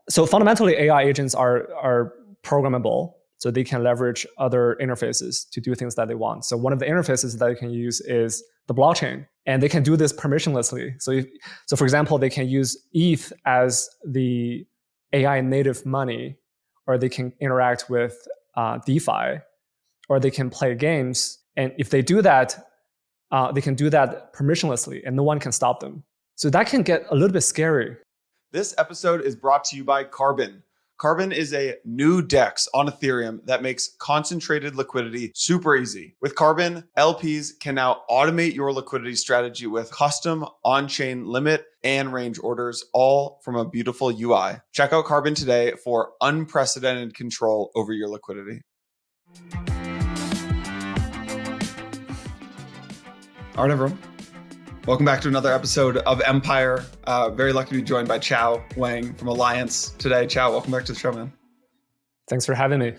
So fundamentally, AI agents are programmable, so they can leverage other interfaces to do things that they want. So one of the interfaces that they can use is the blockchain, and they can do this permissionlessly. So for example, they can use ETH as the AI native money, or they can interact with DeFi, or they can play games. And if they do that, they can do that permissionlessly, and no one can stop them. So that can get a little bit scary. This episode is brought to you by Carbon. Carbon is a new DEX on Ethereum that makes concentrated liquidity super easy. With Carbon, LPs can now automate your liquidity strategy with custom on-chain limit and range orders, all from a beautiful UI. Check out Carbon today for unprecedented control over your liquidity. All right, everyone. Welcome back to another episode of Empire. Very lucky to be joined by Qiao Wang from Alliance today. Qiao, welcome back to the show, man. Thanks for having me.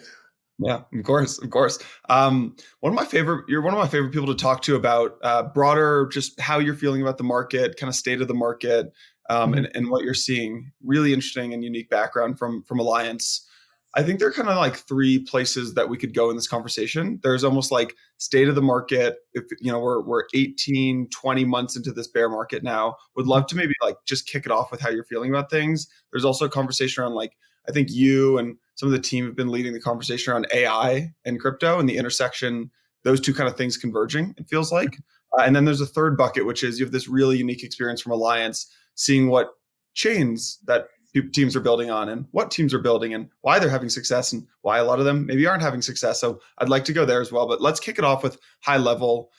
Yeah, of course. You're one of my favorite people to talk to about broader, just how you're feeling about the market, kind of state of the market, and what you're seeing. Really interesting and unique background from Alliance. I think there are kind of like three places that we could go in this conversation. There's almost like state of the market. If we're 18, 20 months into this bear market now, would love to maybe like just kick it off with how you're feeling about things. There's also a conversation around like, I think you and some of the team have been leading the conversation around AI and crypto and the intersection, those two kind of things converging, it feels like. And then there's a third bucket, which is you have this really unique experience from Alliance, seeing what chains that teams are building on and what teams are building and why they're having success and why a lot of them maybe aren't having success. So I'd like to go there as well, but let's kick it off with high level.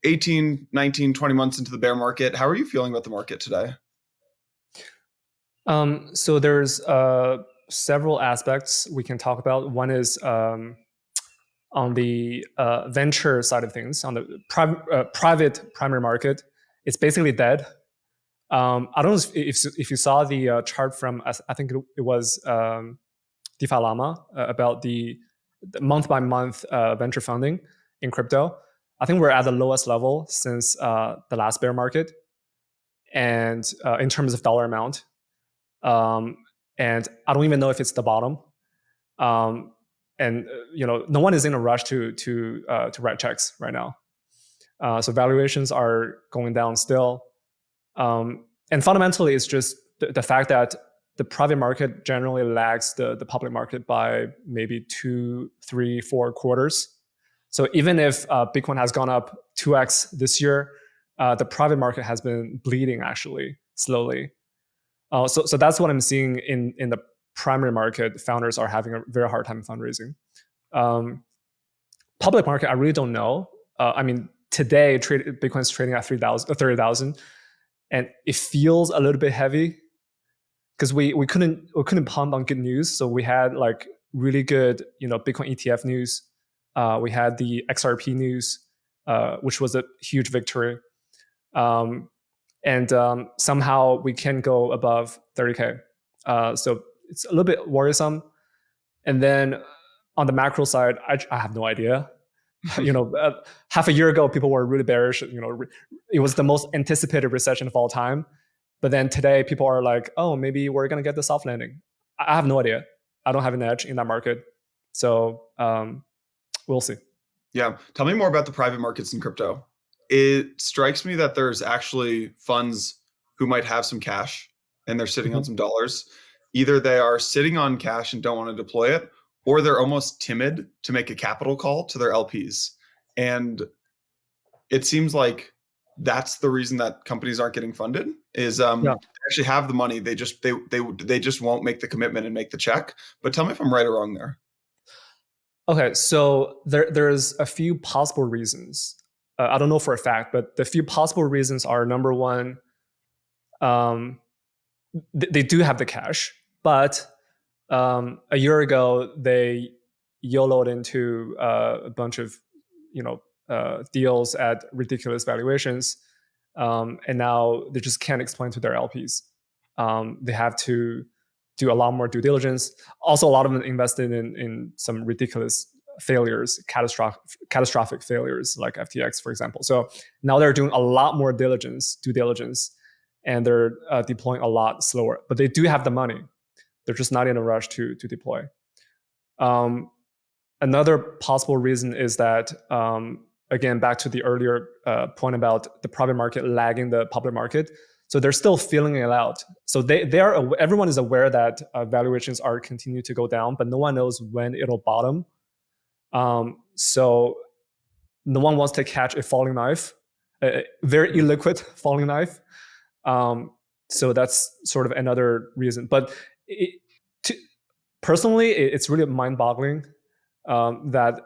18, 19, 20 months into the bear market. How are you feeling about the market today? So there's several aspects we can talk about. One is on the venture side of things, on the private primary market. It's basically dead. I don't know if you saw the chart from, I think it was DeFi Llama about the month by month venture funding in crypto. I think we're at the lowest level since the last bear market, and in terms of dollar amount, and I don't even know if it's the bottom. And no one is in a rush to write checks right now. So valuations are going down still. And fundamentally, it's just the fact that the private market generally lags the public market by maybe 2, 3, 4 quarters. So even if Bitcoin has gone up 2x this year, the private market has been bleeding actually slowly. So that's what I'm seeing in the primary market. Founders are having a very hard time fundraising. Public market, I really don't know. Today Bitcoin's trading at 30,000. And it feels a little bit heavy because we couldn't pump on good news. So we had like really good Bitcoin ETF news. We had the XRP news, which was a huge victory. And somehow we can go above 30K. So it's a little bit worrisome. And then on the macro side, I have no idea. Half a year ago, people were really bearish. It was the most anticipated recession of all time. But then today, people are like, oh, maybe we're going to get the soft landing. I have no idea. I don't have an edge in that market. So we'll see. Yeah. Tell me more about the private markets in crypto. It strikes me that there's actually funds who might have some cash and they're sitting on some dollars. Either they are sitting on cash and don't want to deploy it, or they're almost timid to make a capital call to their LPs. And it seems like that's the reason that companies aren't getting funded is they actually have the money. They just won't make the commitment and make the check. But tell me if I'm right or wrong there. Okay, so there's a few possible reasons. I don't know for a fact, but the few possible reasons are, number one, they do have the cash, but a year ago, they YOLO'd into a bunch of, deals at ridiculous valuations, and now they just can't explain to their LPs. They have to do a lot more due diligence. Also, a lot of them invested in some ridiculous failures, catastrophic failures, like FTX, for example. So now they're doing a lot more due diligence, and they're deploying a lot slower. But they do have the money. They're just not in a rush to deploy. Another possible reason is that, again, back to the earlier point about the private market lagging the public market. So they're still feeling it out. So everyone is aware that valuations are continuing to go down, but no one knows when it'll bottom. So no one wants to catch a falling knife, a very illiquid falling knife. So that's sort of another reason. But personally, it's really mind-boggling that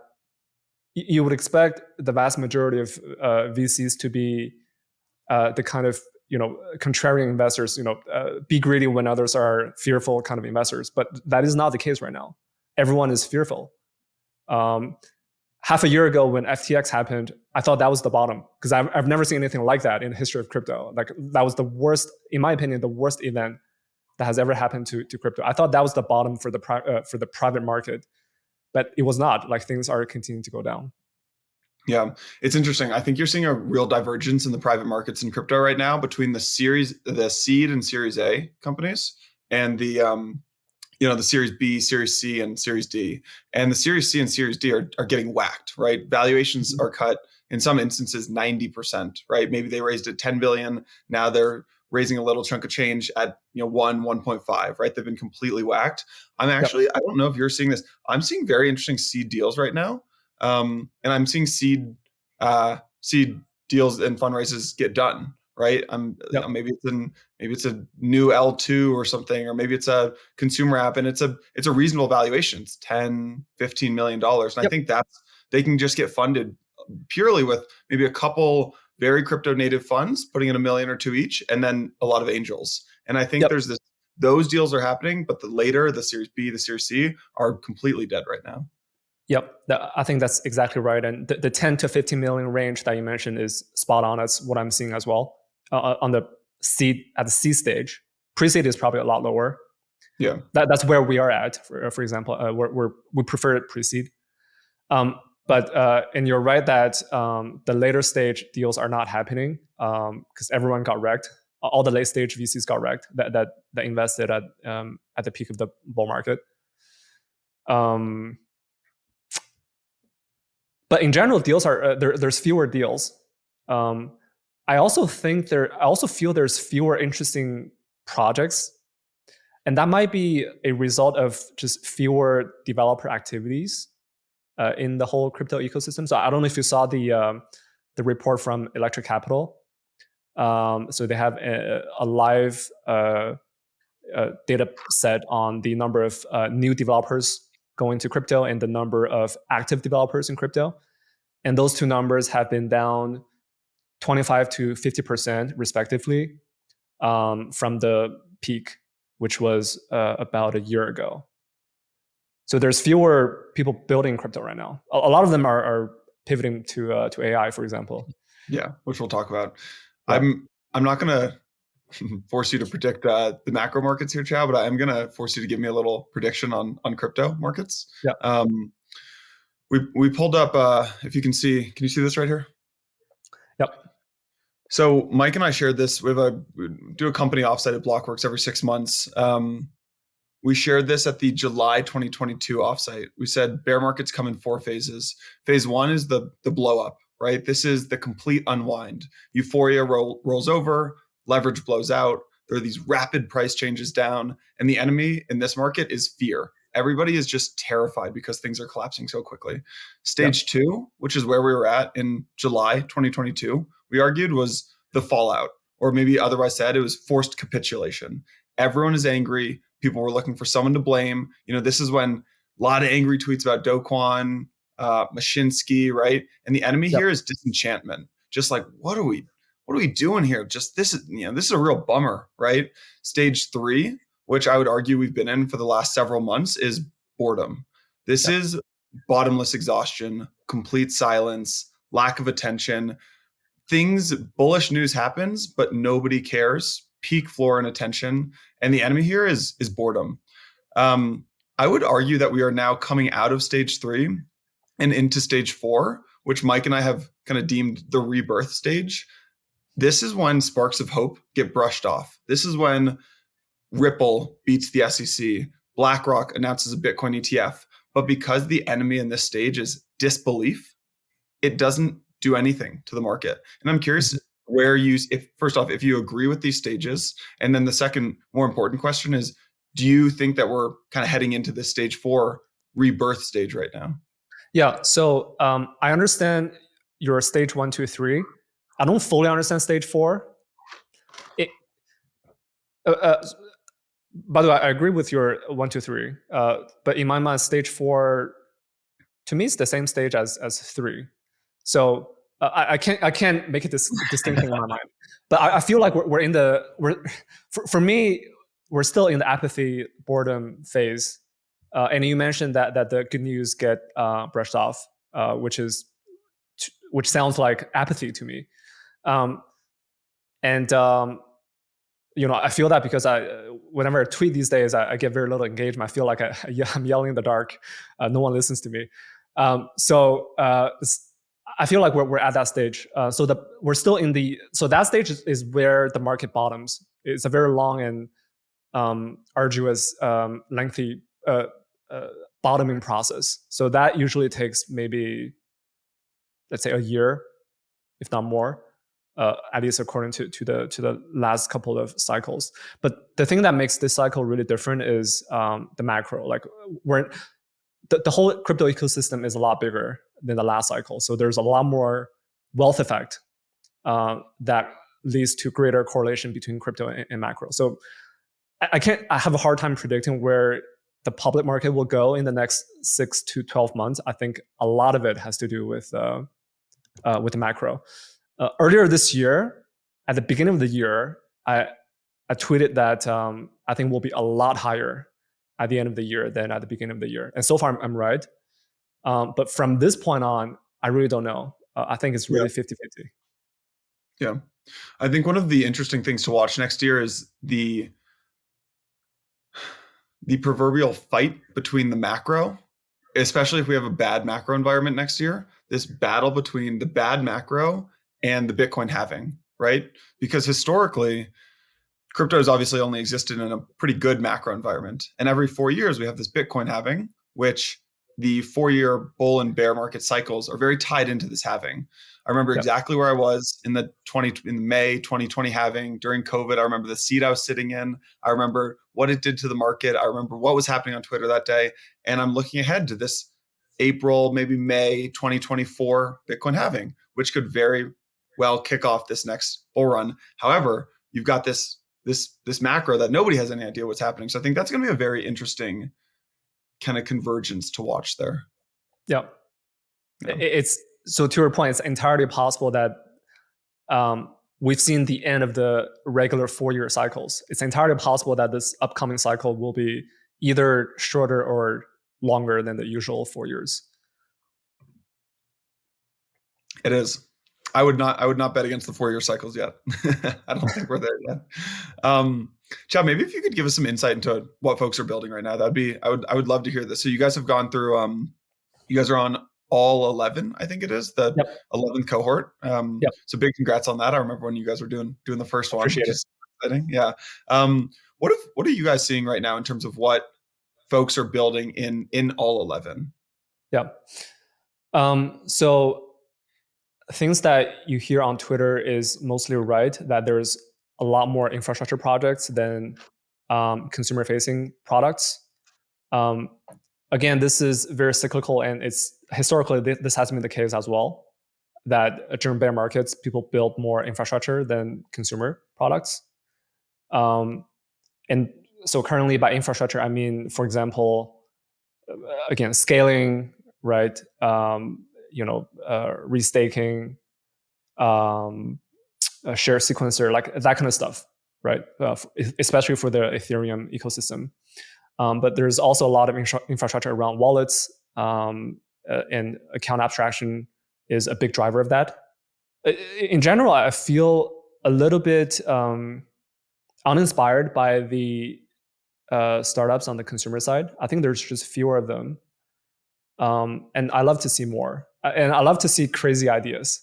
you would expect the vast majority of VCs to be the kind of contrarian investors, be greedy when others are fearful kind of investors. But that is not the case right now. Everyone is fearful. Half a year ago when FTX happened, I thought that was the bottom, because I've never seen anything like that in the history of crypto. Like, that was the worst, in my opinion, the worst event that has ever happened to crypto. I thought that was the bottom for the private market, but it was not. Like, things are continuing to go down. Yeah, it's interesting. I think you're seeing a real divergence in the private markets in crypto right now between the seed and Series A companies, and the Series B, Series C, and Series D. And the Series C and Series D are getting whacked, right? Valuations are cut in some instances 90%, right? Maybe they raised at 10 billion. Now they're raising a little chunk of change at 1.5, right? They've been completely whacked. I don't know if you're seeing this. I'm seeing very interesting seed deals right now. And I'm seeing seed deals and fundraises get done, right? Maybe it's a new L2 or something, or maybe it's a consumer app, and it's a reasonable valuation. It's $10-15 million. And I think they can just get funded purely with maybe a couple very crypto native funds putting in $1 million or $2 million each, and then a lot of angels. And I think those deals are happening, but the Series B, the Series C are completely dead right now. Yep, I think that's exactly right. And the 10 to 15 million range that you mentioned is spot on. That's what I'm seeing as well on the seed, at the seed stage. Pre-seed is probably a lot lower. Yeah, that's where we are at. For example, we prefer pre-seed. And you're right that the later stage deals are not happening because everyone got wrecked. All the late stage VCs got wrecked that invested at the peak of the bull market. But in general, deals are there's fewer deals. I also feel there's fewer interesting projects, and that might be a result of just fewer developer activities in the whole crypto ecosystem. So I don't know if you saw the report from Electric Capital. So they have a live data set on the number of new developers going to crypto and the number of active developers in crypto. And those two numbers have been down 25 to 50% respectively from the peak, which was about a year ago. So there's fewer people building crypto right now. A lot of them are pivoting to AI, for example. Yeah, which we'll talk about. Yeah. I'm not going to force you to predict the macro markets here, Qiao, but I am going to force you to give me a little prediction on crypto markets. Yeah. We pulled up, if you can you see this right here? Yep. So Mike and I shared this. We do a company offsite at Blockworks every 6 months. We shared this at the July 2022 offsite. We said bear markets come in 4 phases. Phase 1 is the blow up, right? This is the complete unwind. Euphoria rolls over, leverage blows out. There are these rapid price changes down, and the enemy in this market is fear. Everybody is just terrified because things are collapsing so quickly. Stage 2, which is where we were at in July 2022, we argued was the fallout, or maybe otherwise said it was forced capitulation. Everyone is angry. People were looking for someone to blame. This is when a lot of angry tweets about Do Kwon, Mashinsky, right? And the enemy here is disenchantment. Just like, what are we doing here? Just this is a real bummer, right? Stage 3, which I would argue we've been in for the last several months, is boredom. This is bottomless exhaustion, complete silence, lack of attention. Bullish news happens, but nobody cares. Peak floor and attention. And the enemy here is boredom. I would argue that we are now coming out of stage 3 and into stage 4, which Mike and I have kind of deemed the rebirth stage. this is when sparks of hope get brushed off. This is when Ripple beats the SEC, BlackRock announces a Bitcoin ETF. But because the enemy in this stage is disbelief, it doesn't do anything to the market. And I'm curious where you, if first off, if you agree with these stages, and then the second more important question is, do you think that we're kind of heading into this stage 4 rebirth stage right now? Yeah. So I understand your stage 1, 2, 3. I don't fully understand stage 4. It, by the way, I agree with your 1, 2, 3. But in my mind, stage 4 to me is the same stage as 3. So I can't make a distinction in my mind. But I feel like we're in the for me, we're still in the apathy boredom phase. And you mentioned that the good news get brushed off, which sounds like apathy to me. And I feel that because whenever I tweet these days, I get very little engagement. I feel like I'm yelling in the dark. No one listens to me. So I feel like we're at that stage. We're still in so that stage is where the market bottoms. It's a very long and arduous, lengthy bottoming process. So that usually takes maybe, let's say, a year, if not more. At least according to the last couple of cycles. But the thing that makes this cycle really different is the macro. Like the whole crypto ecosystem is a lot bigger than the last cycle. So there's a lot more wealth effect that leads to greater correlation between crypto and macro. So I have a hard time predicting where the public market will go in the next 6 to 12 months. I think a lot of it has to do with the macro. Earlier this year, at the beginning of the year, I tweeted that I think we'll be a lot higher at the end of the year than at the beginning of the year. And so far, I'm right. But from this point on, I really don't know. I think it's really 50-50. Yeah. I think one of the interesting things to watch next year is the proverbial fight between the macro, especially if we have a bad macro environment next year, this battle between the bad macro and the Bitcoin halving, right? Because historically, crypto has obviously only existed in a pretty good macro environment. And every 4 years, we have this Bitcoin halving, which the 4-year bull and bear market cycles are very tied into this halving. I remember exactly where I was in the May 2020 halving during COVID. I remember the seat I was sitting in. I remember what it did to the market. I remember what was happening on Twitter that day. And I'm looking ahead to this April, maybe May 2024 Bitcoin halving, which could very well kick off this next bull run. However, you've got this macro that nobody has any idea what's happening. So I think that's going to be a very interesting kind of convergence to watch there. Yeah. It's so to your point, it's entirely possible that we've seen the end of the regular 4-year cycles. It's entirely possible that this upcoming cycle will be either shorter or longer than the usual 4 years. It is. I would not bet against the 4-year cycles yet. I don't think we're there yet. Qiao, maybe if you could give us some insight into what folks are building right now, I would love to hear this. So you guys have gone through, you guys are on all 11, I think it is, the 11th cohort. So big congrats on that. I remember when you guys were doing the first one. Appreciate it. Exciting. Yeah. What are you guys seeing right now in terms of what folks are building in all 11? Yeah. So things that you hear on Twitter is mostly right, that there's a lot more infrastructure projects than consumer-facing products. Again, this is very cyclical, and it's historically this has been the case as well, that during bear markets, people build more infrastructure than consumer products. And so currently by infrastructure, I mean, for example, again, scaling, right? Restaking, a share sequencer, like that kind of stuff, right? Especially for the Ethereum ecosystem. But there's also a lot of infrastructure around wallets, and account abstraction is a big driver of that. In general, I feel a little bit uninspired by the startups on the consumer side. I think there's just fewer of them. And I love to see more. And I love to see crazy ideas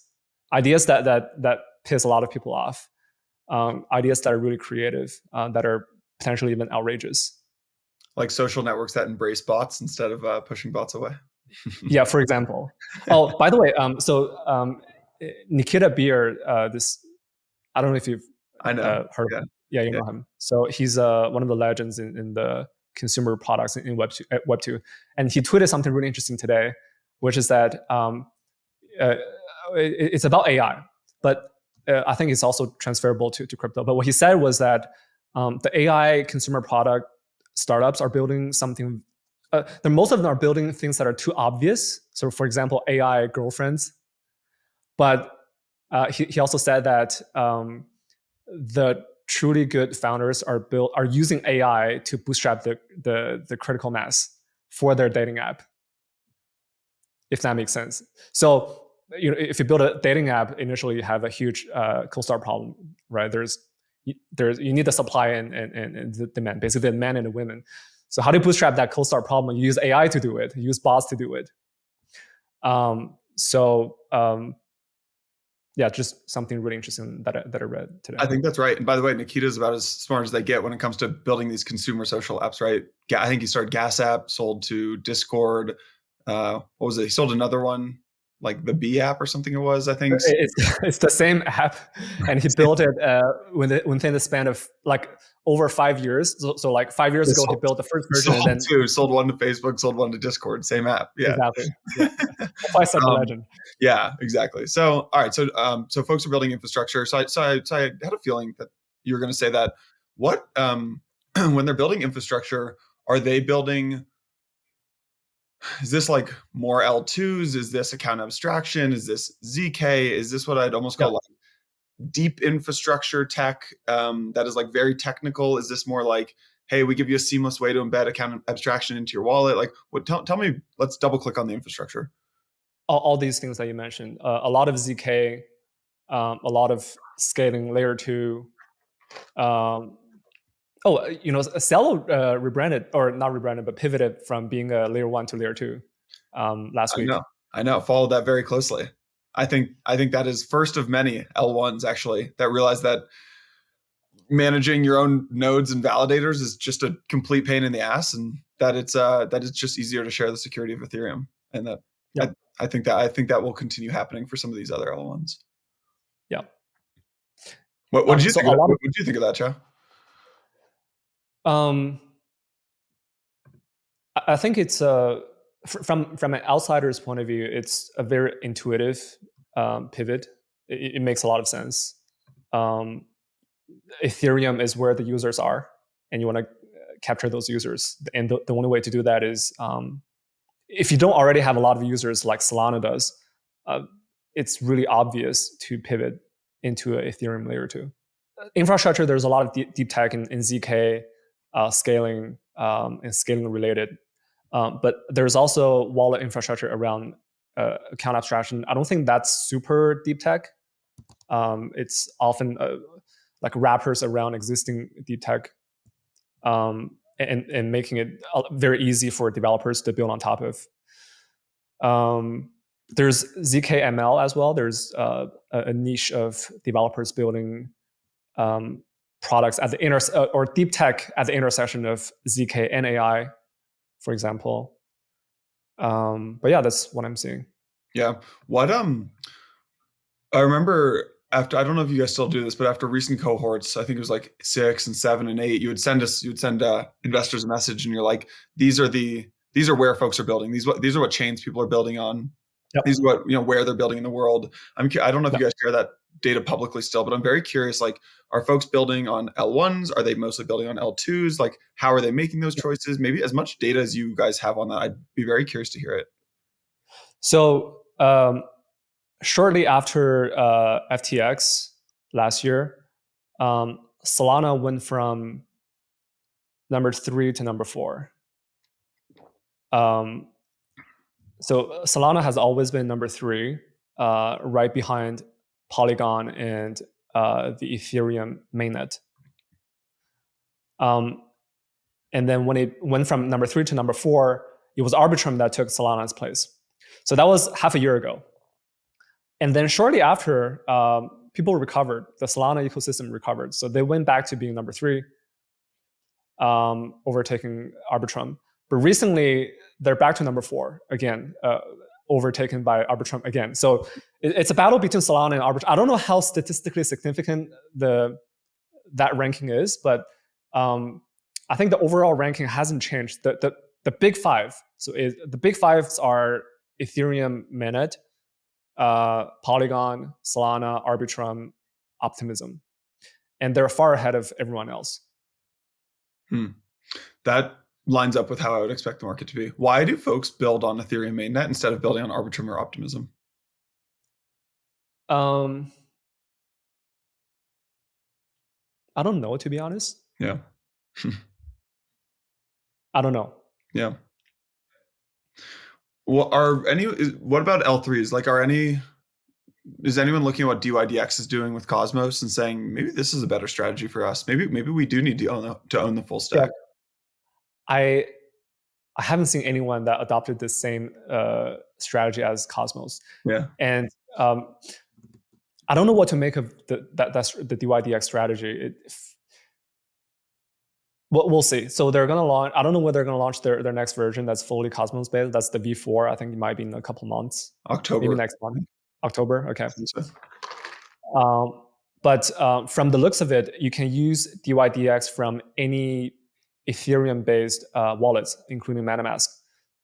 that piss a lot of people off. Ideas that are really creative, that are potentially even outrageous. Like social networks that embrace bots instead of pushing bots away. Yeah, for example. Oh, by the way, Nikita Beer, this, I don't know if you've I know. heard Yeah. of him. Yeah, you know him. So he's one of the legends in the consumer products in Web2. And he tweeted something really interesting today, which is that it's about AI, but I think it's also transferable to crypto. But what he said was that the AI consumer product startups are building something. Most of them are building things that are too obvious. So, for example, AI girlfriends. But he also said that the truly good founders are using AI to bootstrap the critical mass for their dating app, if that makes sense. So, if you build a dating app, initially you have a huge co-star problem, right? You need the supply and the demand, basically the men and the women. So how do you bootstrap that co-star problem? You use AI to do it. You use bots to do it. Yeah, just something really interesting that I read today. I think that's right. And by the way, Nikita's about as smart as they get when it comes to building these consumer social apps, right? I think he started Gas App, sold to Discord. What was it? He sold another one, like the B app or something it was, I think. It's the same app, and he built it within the span of like over 5 years. So like 5 years ago, he built the first version, and then sold one to Facebook, sold one to Discord, same app. Yeah, exactly. Yeah. That's why I said the legend. Yeah, exactly. So all right, so folks are building infrastructure. So I had a feeling that you were going to say that. What when they're building infrastructure, are they building? Is this like more L2s? Is this account abstraction? Is this ZK? Is this what I'd almost call like deep infrastructure tech that is like very technical? Is this more like, hey, we give you a seamless way to embed account abstraction into your wallet? Like, tell me, let's double click on the infrastructure. All these things that you mentioned, a lot of ZK, a lot of scaling layer 2. Celo rebranded, or not rebranded, but pivoted from being a layer 1 to layer 2 last week. I know. Followed that very closely. I think that is first of many L1s actually that realize that managing your own nodes and validators is just a complete pain in the ass, and that it's just easier to share the security of Ethereum, and that I think that will continue happening for some of these other L1s. Yeah. What did you think? What did you think of that, Qiao? I think it's from an outsider's point of view, it's a very intuitive pivot. It makes a lot of sense. Ethereum is where the users are, and you want to capture those users. And the only way to do that is, if you don't already have a lot of users like Solana does, it's really obvious to pivot into an Ethereum layer 2. Infrastructure, there's a lot of deep tech in ZK, scaling and scaling related. But there's also wallet infrastructure around account abstraction. I don't think that's super deep tech. It's often like wrappers around existing deep tech, and making it very easy for developers to build on top of. There's ZK-ML as well. There's a niche of developers building products at the or deep tech at the intersection of ZK and AI, for example. But yeah, that's what I'm seeing. Yeah. What I remember after, I don't know if you guys still do this, but after recent cohorts, I think it was like 6 and 7 and 8, you would send investors a message, and you're like, these are where folks are building. These are what chains people are building on. Yep. These are what, where they're building in the world. I don't know if you guys share that data publicly still, but I'm very curious, like, are folks building on L1s? Are they mostly building on L2s? Like, how are they making those choices? Maybe as much data as you guys have on that, I'd be very curious to hear it. So shortly after FTX last year, Solana went from number 3 to number 4. So Solana has always been number 3, right behind Polygon and the Ethereum mainnet. And then when it went from number 3 to number 4, it was Arbitrum that took Solana's place. So that was half a year ago. And then shortly after, people recovered. The Solana ecosystem recovered, so they went back to being number 3, overtaking Arbitrum. But recently, they're back to number 4 again, overtaken by Arbitrum again. So it's a battle between Solana and Arbitrum. I don't know how statistically significant that ranking is, but I think the overall ranking hasn't changed. The big 5. So the big 5s are Ethereum, Mainnet, Polygon, Solana, Arbitrum, Optimism, and they're far ahead of everyone else. That lines up with how I would expect the market to be. Why do folks build on Ethereum mainnet instead of building on Arbitrum or Optimism? I don't know, to be honest. Yeah. I don't know. Yeah. Well, what about L3s? Like, is anyone looking at what DYDX is doing with Cosmos and saying maybe this is a better strategy for us? Maybe we do need to own the full stack. Yeah. I haven't seen anyone that adopted the same strategy as Cosmos. Yeah. And I don't know what to make of the DYDX strategy. We'll see. So they're going to launch, I don't know whether they're going to launch their next version that's fully Cosmos based. That's the V4. I think it might be in a couple months. October. Maybe next month. October. Okay. But from the looks of it, you can use DYDX from any Ethereum-based wallets, including MetaMask.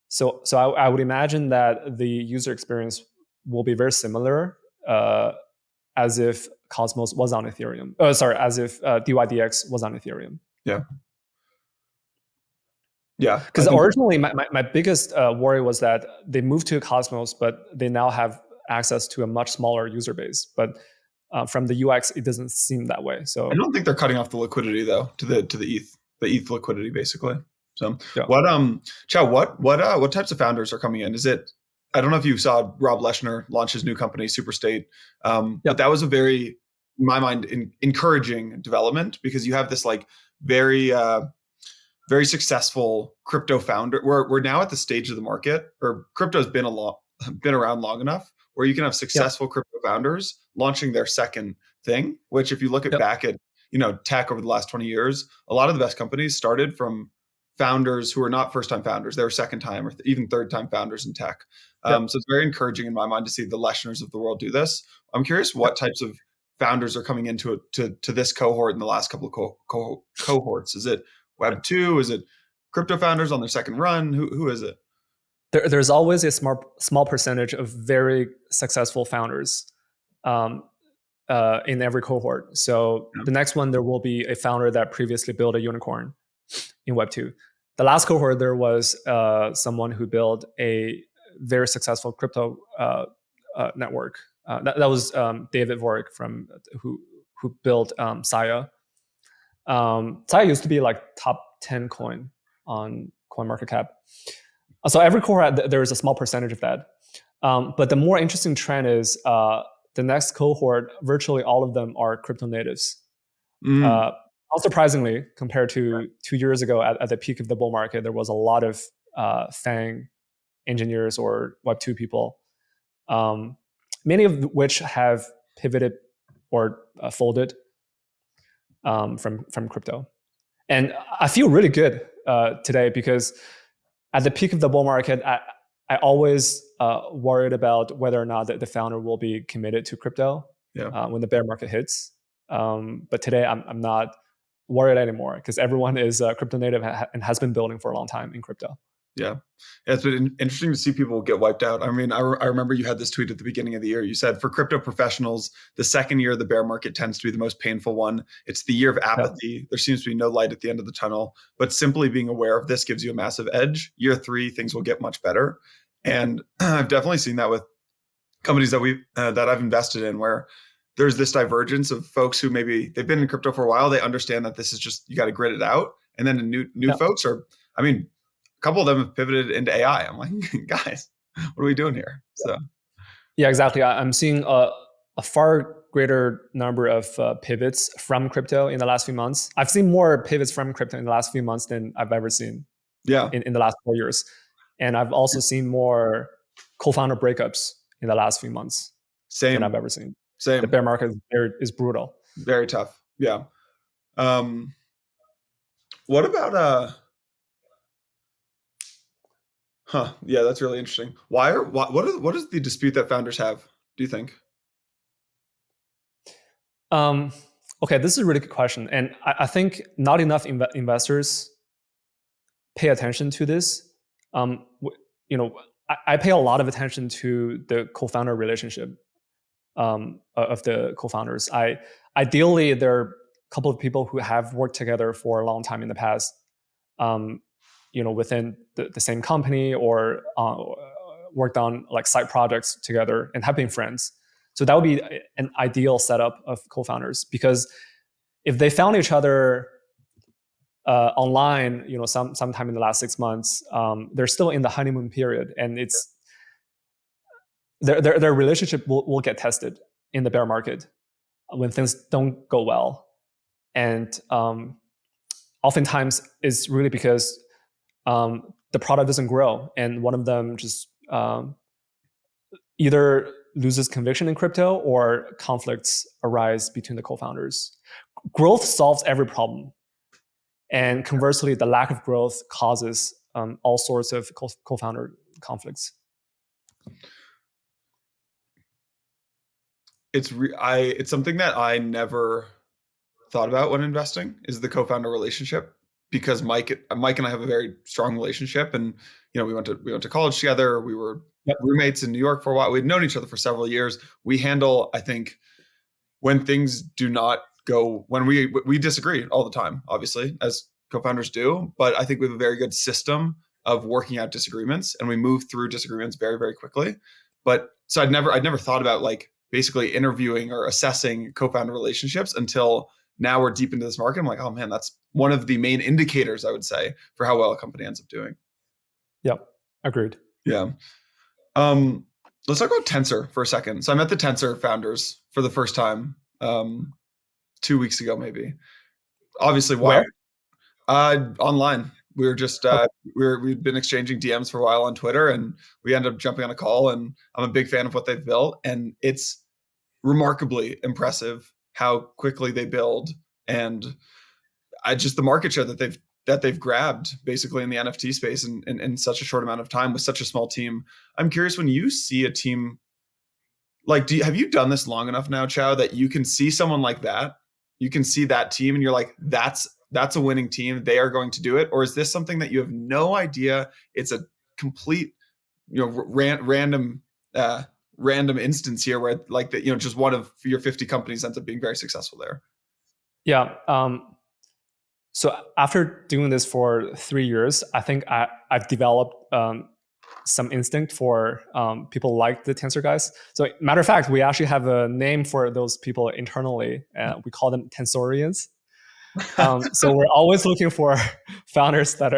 So I would imagine that the user experience will be very similar, as if Cosmos was on Ethereum. As if DYDX was on Ethereum. Yeah. Yeah. Because originally, my biggest worry was that they moved to Cosmos, but they now have access to a much smaller user base. But from the UX, it doesn't seem that way. So I don't think they're cutting off the liquidity though to the ETH liquidity basically. So yeah. Qiao, what types of founders are coming in? Is it? I don't know if you saw Rob Leschner launch his new company, Superstate, but that was a very, in my mind, encouraging development because you have this like very successful crypto founder. We're now at the stage of the market, or crypto's been around long enough where you can have successful crypto founders launching their second thing. Which, if you look back at tech over the last 20 years, a lot of the best companies started from founders who are not first-time founders; they were second-time or even third-time founders in tech. So it's very encouraging in my mind to see the Leschners of the world do this. I'm curious what types of founders are coming into it to this cohort in the last couple of cohorts. Is it Web 2? Is it crypto founders on their second run? Who is it? There's always a small percentage of very successful founders in every cohort. So the next one, there will be a founder that previously built a unicorn in Web 2. The last cohort, there was someone who built a very successful crypto network. That was David Vorik who built Saya. Saya used to be like top 10 coin on CoinMarketCap. So every cohort, there is a small percentage of that. But the more interesting trend is the next cohort, virtually all of them are crypto natives. Unsurprisingly, compared to 2 years ago at the peak of the bull market, there was a lot of FANG engineers or Web2 people, many of which have pivoted or folded from crypto. And I feel really good today because at the peak of the bull market, I always worried about whether or not the founder will be committed to crypto when the bear market hits. But today, I'm not worried anymore because everyone is crypto native and has been building for a long time in crypto. Yeah, it's been interesting to see people get wiped out. I mean, I remember you had this tweet at the beginning of the year. You said, for crypto professionals, the second year of the bear market tends to be the most painful one. It's the year of apathy. There seems to be no light at the end of the tunnel, but simply being aware of this gives you a massive edge. Year 3, things will get much better. And I've definitely seen that with companies that I've invested in, where there's this divergence of folks who maybe they've been in crypto for a while. They understand that this is just, you got to grit it out. And then the new folks are, I mean, a couple of them have pivoted into AI. I'm like, guys, what are we doing here? So, yeah, exactly. I'm seeing a far greater number of pivots from crypto in the last few months. I've seen more pivots from crypto in the last few months than I've ever seen. In the last 4 years, and I've also seen more co-founder breakups in the last few months than I've ever seen. The Same. bear market is brutal. Very tough. Yeah. Um, what about huh? Yeah, that's really interesting. What is the dispute that founders have, do you think? Um, okay, this is a really good question, and I think not enough investors pay attention to this. You know, I pay a lot of attention to the co-founder relationship of the co-founders. Ideally there are a couple of people who have worked together for a long time in the past, um, within the same company or worked on like side projects together and have been friends. So that would be an ideal setup of co-founders, because if they found each other online, sometime in the last 6 months, they're still in the honeymoon period, and it's their relationship will get tested in the bear market when things don't go well. And oftentimes it's really because the product doesn't grow, and one of them just either loses conviction in crypto or conflicts arise between the co-founders. Growth solves every problem. And conversely, the lack of growth causes all sorts of co-founder conflicts. It's something that I never thought about when investing, is the co-founder relationship, because Mike and I have a very strong relationship, and we went to college together. We were roommates in New York for a while. We'd known each other for several years. We handle, I think, when things do not go, when we disagree all the time, obviously, as co-founders do, but I think we have a very good system of working out disagreements, and we move through disagreements very, very quickly. But so I'd never thought about like basically interviewing or assessing co-founder relationships until now we're deep into this market. I'm like, oh man, that's one of the main indicators, I would say, for how well a company ends up doing. Yep, agreed. Yeah. Let's talk about Tensor for a second. So I met the Tensor founders for the first time 2 weeks ago, maybe. Obviously, wow. Where? Online. We were just we'd been exchanging DMs for a while on Twitter, and we ended up jumping on a call. And I'm a big fan of what they've built, and it's remarkably impressive how quickly they build, and just the market share that they've grabbed basically in the NFT space in such a short amount of time with such a small team. I'm curious, when you see a team like, have you done this long enough now, Qiao, that you can see someone like that, you can see that team, and you're like, that's a winning team. They are going to do it. Or is this something that you have no idea? It's a complete, random instance here where like that, just one of your 50 companies ends up being very successful there. Yeah. So after doing this for 3 years, I think I've developed some instinct for people like the Tensor guys. So matter of fact, we actually have a name for those people internally. We call them Tensorians. So we're always looking for founders that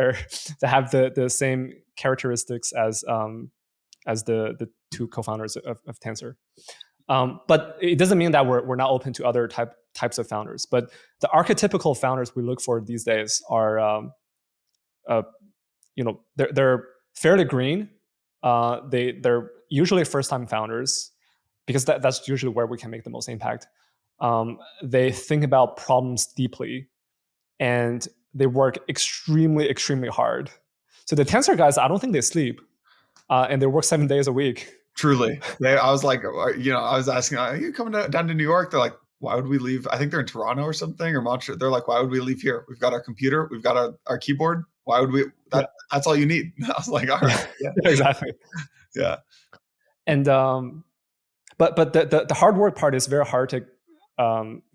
have the same characteristics as the two co-founders of Tensor. But it doesn't mean that we're not open to other types of founders. But the archetypical founders we look for these days are, they're fairly green. They're usually first-time founders, because that's usually where we can make the most impact. They think about problems deeply, and they work extremely, extremely hard. So the Tensor guys, I don't think they sleep, and they work 7 days a week. Truly. I was like, I was asking, are you coming down to New York? They're like, why would we leave? I think they're in Toronto or something, or Montreal. They're like, why would we leave here? We've got our computer. We've got our keyboard. Why would we? That's all you need. I was like, all right. Yeah. Exactly. Yeah. And but the hard work part is very hard to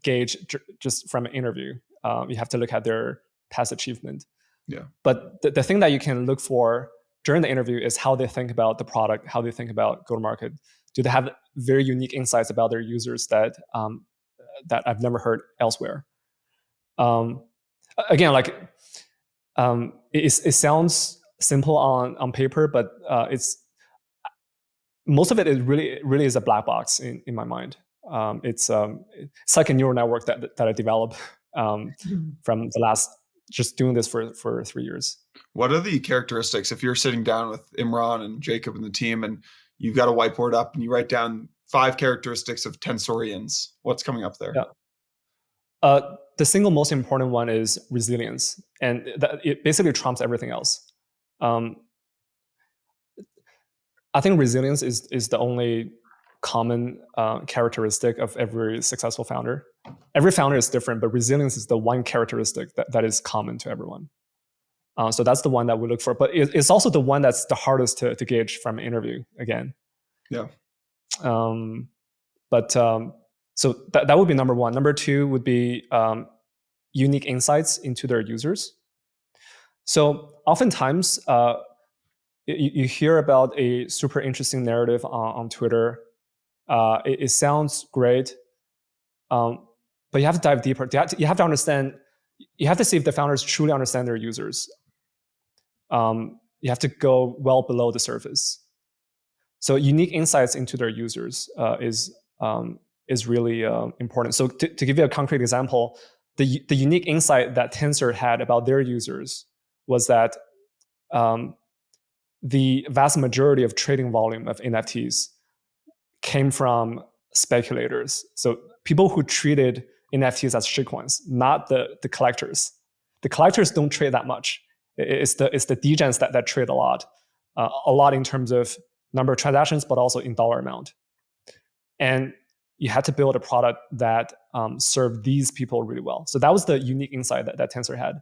gauge just from an interview. You have to look at their past achievement. Yeah. But the thing that you can look for during the interview is how they think about the product, how they think about go-to-market. Do they have very unique insights about their users that I've never heard elsewhere? Again, like it sounds simple on paper, but it's most of it is really is a black box in my mind. It's like a neural network that I developed from the last, just doing this for 3 years. What are the characteristics, if you're sitting down with Imran and Jacob and the team, and you've got a whiteboard up and you write down 5 characteristics of Tensorians, what's coming up there? Yeah. The single most important one is resilience, and it basically trumps everything else. I think resilience is the only common characteristic of every successful founder. Every founder is different, but resilience is the one characteristic that is common to everyone. So that's the one that we look for. But it's also the one that's the hardest to gauge from an interview, again. Yeah. So that would be number one. Number two would be unique insights into their users. So oftentimes, you hear about a super interesting narrative on Twitter. It sounds great, but you have to dive deeper. You have to understand. You have to see if the founders truly understand their users. You have to go well below the surface. So unique insights into their users is really important. So to give you a concrete example, the unique insight that Tensor had about their users was that the vast majority of trading volume of NFTs came from speculators. So people who treated NFTs as shitcoins, not the collectors. The collectors don't trade that much. It's the degens that trade a lot in terms of number of transactions, but also in dollar amount. And you had to build a product that served these people really well. So that was the unique insight that Tensor had.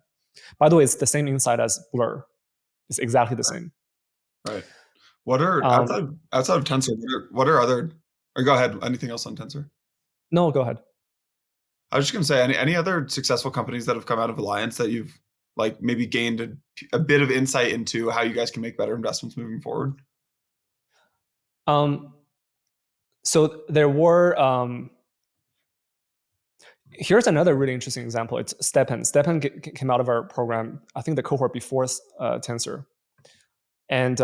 By the way, it's the same insight as Blur. It's exactly the same. Right. What are outside of Tensor? What are other? Or go ahead. Anything else on Tensor? No, go ahead. I was just going to say, any other successful companies that have come out of Alliance that you've like maybe gained a bit of insight into how you guys can make better investments moving forward? So there were. Here's another really interesting example. It's Stepan. Stepan came out of our program, I think the cohort before Tensor. And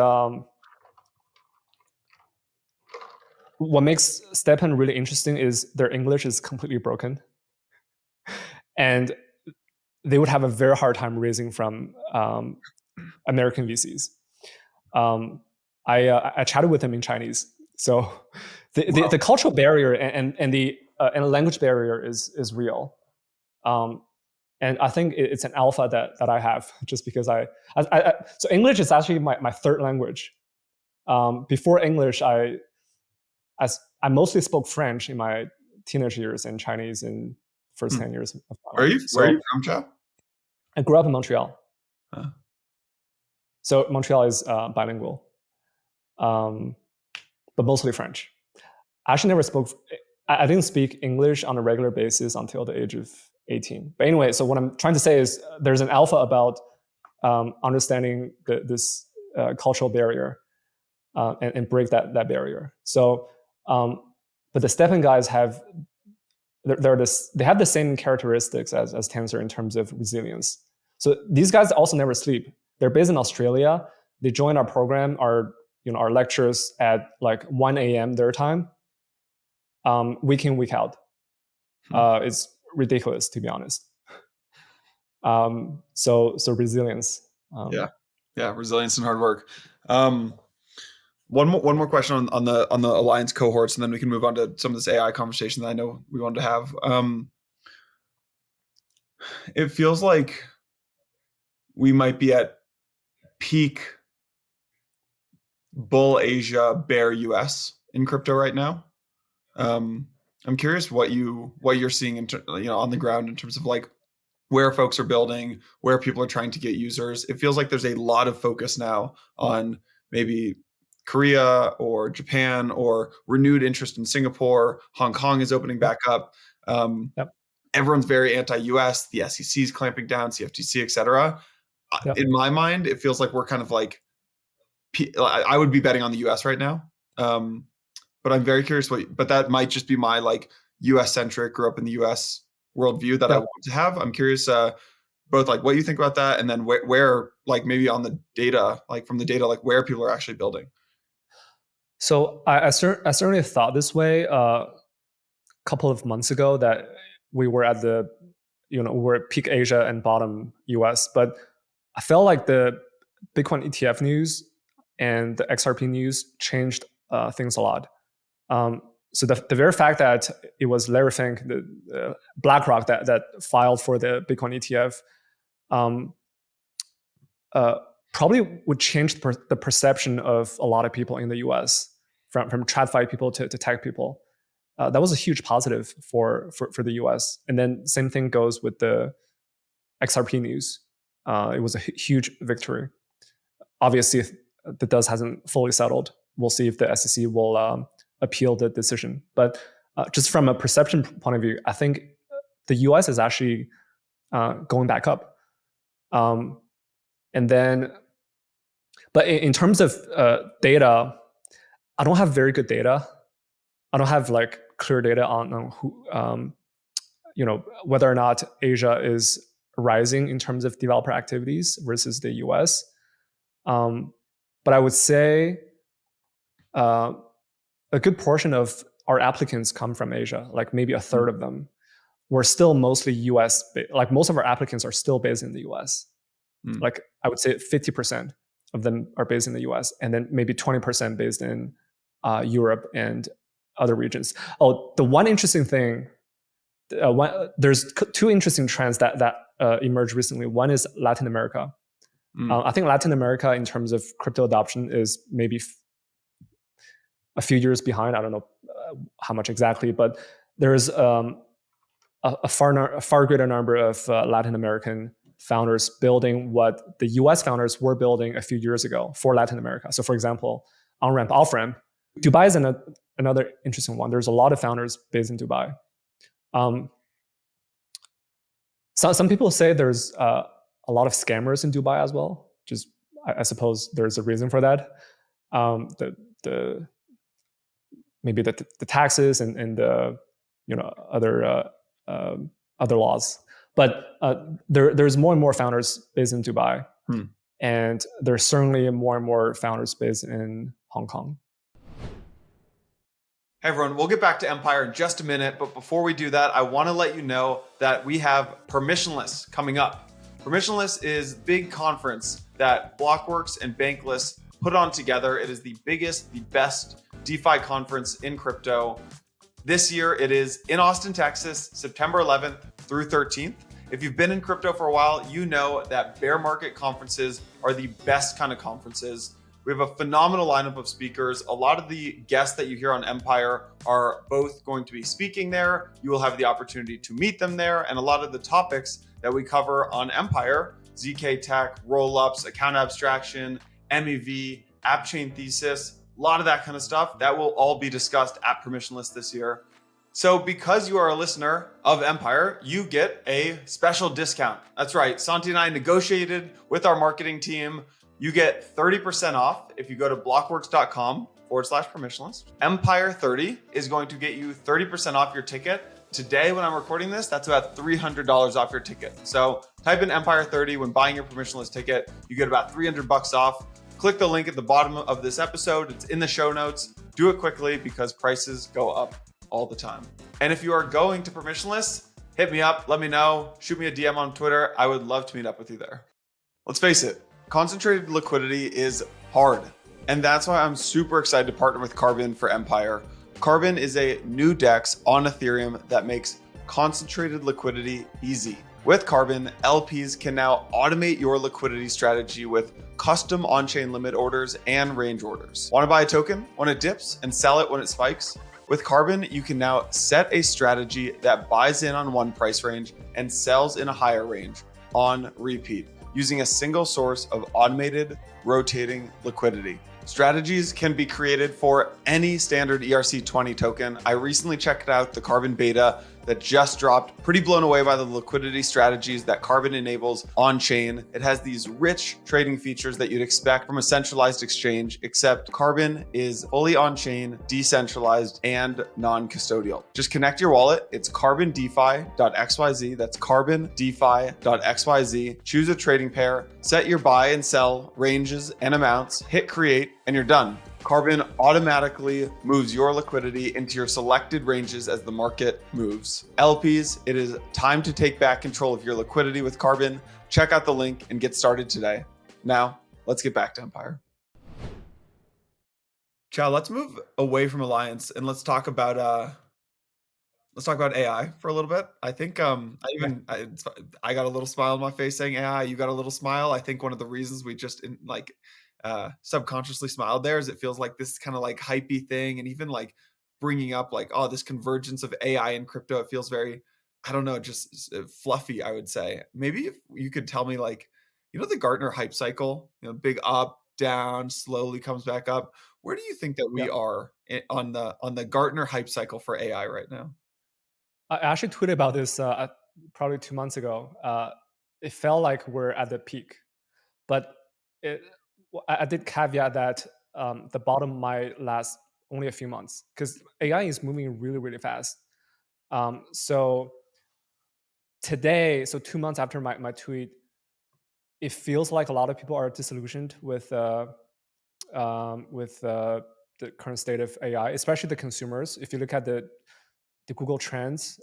what makes Stepan really interesting is their English is completely broken. And they would have a very hard time raising from American VCs. I chatted with them in Chinese. So the cultural barrier and the language barrier is real. And I think it's an alpha that I have, just because so English is actually my third language. Before English, I mostly spoke French in my teenage years and Chinese in first 10 years of my life. Where are you from, Qiao? I grew up in Montreal. Huh. So Montreal is bilingual, but mostly French. I actually never spoke. I didn't speak English on a regular basis until the age of 18. But anyway, so what I'm trying to say is there's an alpha about understanding this cultural barrier and break that barrier. So, but the Stepan guys they have the same characteristics as Tensor in terms of resilience. So these guys also never sleep. They're based in Australia. They join our program, our lectures at like 1 a.m. their time, week in, week out. It's ridiculous, to be honest. So resilience. Yeah, resilience and hard work. One more question on the Alliance cohorts, and then we can move on to some of this AI conversation that I know we wanted to have. It feels like we might be at peak bull Asia, bear US in crypto right now. I'm curious what you're seeing on the ground in terms of like where folks are building, where people are trying to get users. It feels like there's a lot of focus now on maybe Korea or Japan, or renewed interest in Singapore. Hong Kong is opening back up. Everyone's very anti-US. The SEC is clamping down, CFTC, et cetera. In my mind, it feels like we're kind of like, I would be betting on the US right now. But I'm very curious but that might just be my like US centric, grew up in the US worldview that I want to have. I'm curious, both like what you think about that, and then where like maybe on the data, like from the data, like where people are actually building. So I certainly thought this way a couple of months ago, that we were at we're at peak Asia and bottom US, but I felt like the Bitcoin ETF news and the XRP news changed things a lot. so the very fact that it was Larry Fink, the BlackRock that filed for the Bitcoin ETF, probably would change the perception of a lot of people in the US from TradFi people to tech people. That was a huge positive for the US. And then same thing goes with the XRP news. It was a huge victory. Obviously, the dust hasn't fully settled. We'll see if the SEC will appeal the decision. But just from a perception point of view, I think the US is actually going back up. And then, but in terms of data, I don't have very good data. I don't have like clear data on who, whether or not Asia is rising in terms of developer activities versus the US. But I would say a good portion of our applicants come from Asia, like maybe a third of them. We're still mostly US, like most of our applicants are still based in the US. Like I would say 50% of them are based in the US, and then maybe 20% based in Europe and other regions. Oh, the one interesting thing, there's two interesting trends that emerged recently. One is Latin America. I think Latin America, in terms of crypto adoption, is maybe a few years behind. I don't know how much exactly, but there's a far greater number of Latin American founders building what the US founders were building a few years ago for Latin America. So for example, on-ramp, off-ramp. Dubai is another interesting one. There's a lot of founders based in Dubai. Some people say there's a lot of scammers in Dubai as well. Just I suppose there's a reason for that. Maybe the taxes and the other laws. But there's more and more founders based in Dubai, and there's certainly more and more founders based in Hong Kong. Hey everyone, we'll get back to Empire in just a minute, but before we do that, I want to let you know that we have Permissionless coming up. Permissionless is a big conference that Blockworks and Bankless put on together. It is the biggest, the best DeFi conference in crypto. This year, it is in Austin, Texas, September 11th through 13th. If you've been in crypto for a while, you know that bear market conferences are the best kind of conferences. We have a phenomenal lineup of speakers. A lot of the guests that you hear on Empire are both going to be speaking there. You will have the opportunity to meet them there. And a lot of the topics that we cover on Empire, ZK Tech, rollups, account abstraction, MEV, app chain thesis, a lot of that kind of stuff, that will all be discussed at Permissionless this year. So because you are a listener of Empire, you get a special discount. That's right. Santi and I negotiated with our marketing team. You get 30% off if you go to blockworks.com/permissionless. Empire 30 is going to get you 30% off your ticket. Today, when I'm recording this, that's about $300 off your ticket. So type in Empire 30 when buying your permissionless ticket. You get about $300 off. Click the link at the bottom of this episode. It's in the show notes. Do it quickly because prices go up all the time. And if you are going to Permissionless, hit me up, let me know, shoot me a DM on Twitter. I would love to meet up with you there. Let's face it, concentrated liquidity is hard. And that's why I'm super excited to partner with Carbon for Empire. Carbon is a new DEX on Ethereum that makes concentrated liquidity easy. With Carbon, LPs can now automate your liquidity strategy with custom on-chain limit orders and range orders. Want to buy a token when it dips and sell it when it spikes? With Carbon, you can now set a strategy that buys in on one price range and sells in a higher range on repeat, using a single source of automated rotating liquidity. Strategies can be created for any standard ERC20 token. I recently checked out the Carbon beta that just dropped. Pretty blown away by the liquidity strategies that Carbon enables on chain. It has these rich trading features that you'd expect from a centralized exchange, except Carbon is fully on chain, decentralized, and non-custodial. Just connect your wallet. It's carbondefi.xyz. That's carbondefi.xyz. Choose a trading pair, set your buy and sell ranges and amounts, hit create, and you're done. Carbon automatically moves your liquidity into your selected ranges as the market moves. LPs, it is time to take back control of your liquidity with Carbon. Check out the link and get started today. Now, let's get back to Empire. Chow, let's move away from Alliance and let's talk about AI for a little bit. I think Yeah. I got a little smile on my face saying AI. You got a little smile. I think one of the reasons we just subconsciously smiled there is it feels like this kind of like hypey thing, and even like bringing up like, oh, this convergence of AI and crypto. It feels very, I don't know, just fluffy. I would say maybe if you could tell me like, the Gartner hype cycle, big up, down, slowly comes back up. Where do you think that Yeah. we are on the Gartner hype cycle for AI right now? I actually tweeted about this probably 2 months ago. It felt like we're at the peak, but it, I did caveat that the bottom might last only a few months because AI is moving really, really fast. So today, so 2 months after my tweet, it feels like a lot of people are disillusioned with the current state of AI, especially the consumers. If you look at the Google Trends,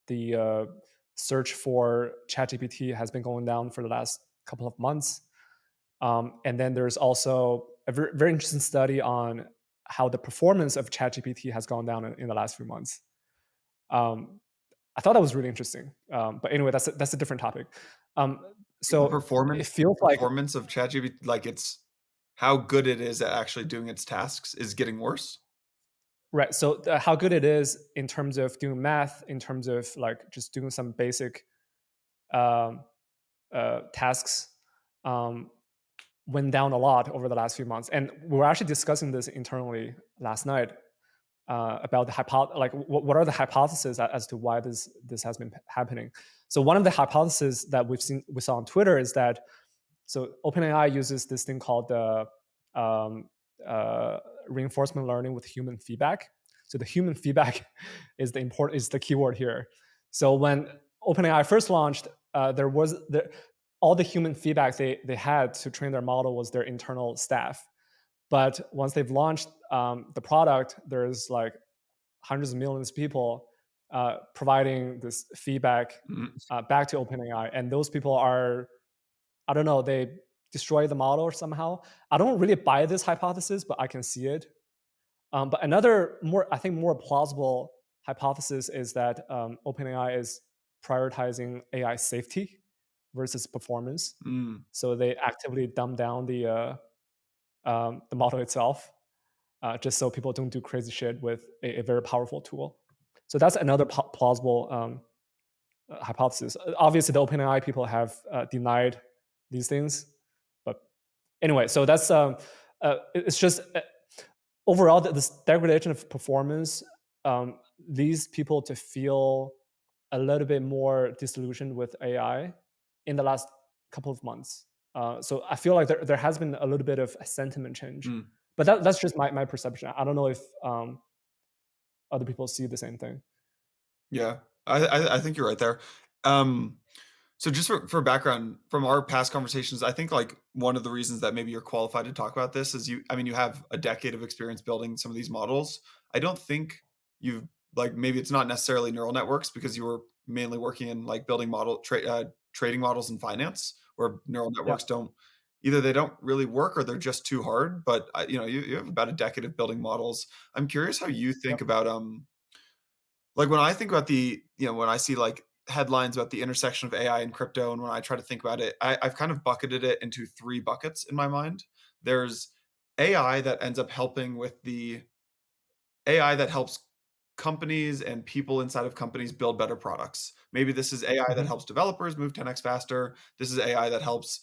the search for ChatGPT has been going down for the last couple of months. And then there's also a very, very interesting study on how the performance of ChatGPT has gone down in the last few months. Um, I thought that was really interesting. But anyway, that's a different topic. The So it performance feels like performance of ChatGPT, like, it's how good it is at actually doing its tasks is getting worse? right. So how good it is in terms of doing math, in terms of like just doing some basic um, tasks, um, went down a lot over the last few months. And we were actually discussing this internally last night about what are the hypotheses as to why this has been happening. So one of the hypotheses that we saw on Twitter is that so OpenAI uses this thing called the um, uh, reinforcement learning with human feedback. So the human feedback is the keyword here. So when OpenAI first launched, all the human feedback they had to train their model was their internal staff. But once they've launched the product, there's like hundreds of millions of people providing this feedback Mhm. back to OpenAI, and those people are, I don't know, they destroy the model somehow. I don't really buy this hypothesis, but I can see it. But another I think, more plausible hypothesis is that OpenAI is prioritizing AI safety versus performance. Mm. So they actively dumb down the model itself, just so people don't do crazy shit with a very powerful tool. So that's another plausible hypothesis. Obviously, the OpenAI people have denied these things, but anyway, so that's it's just overall this degradation of performance leads people to feel a little bit more disillusioned with AI in the last couple of months. So I feel like there has been a little bit of a sentiment change, Mm. but that's just my perception. I don't know if other people see the same thing. Yeah. I think you're right there. Um, so just for background, from our past conversations, I think, like, one of the reasons that maybe you're qualified to talk about this is you have a decade of experience building some of these models. I don't think you've like, maybe it's not necessarily neural networks because you were mainly working in, like, building trading models in finance, where neural Yeah, networks don't either they don't really work or they're just too hard, but, you have about a decade of building models. I'm curious how you yeah, think about, like, when I think about when I see, like, headlines about the intersection of AI and crypto, and when I try to think about it, I've kind of bucketed it into 3 buckets in my mind. There's AI that ends up helping with the AI that helps companies and people inside of companies build better products. Maybe this is AI that hmm, helps developers move 10x faster. This is AI that helps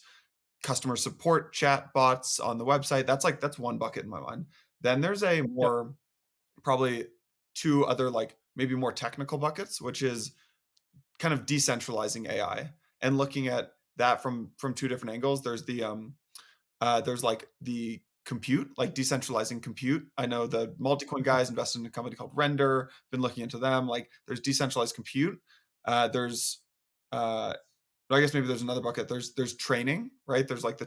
customer support chat bots on the website. That's one bucket in my mind. Then there's a yeah, more, probably 2 other, like, maybe more technical buckets, which is kind of decentralizing AI and looking at that from 2 different angles. There's, like, the compute, like decentralizing compute. I know the Multicoin yeah, guys invested in a company called Render, been looking into them. Like, there's decentralized compute. There's, I guess maybe there's another bucket. There's training, right? There's, like,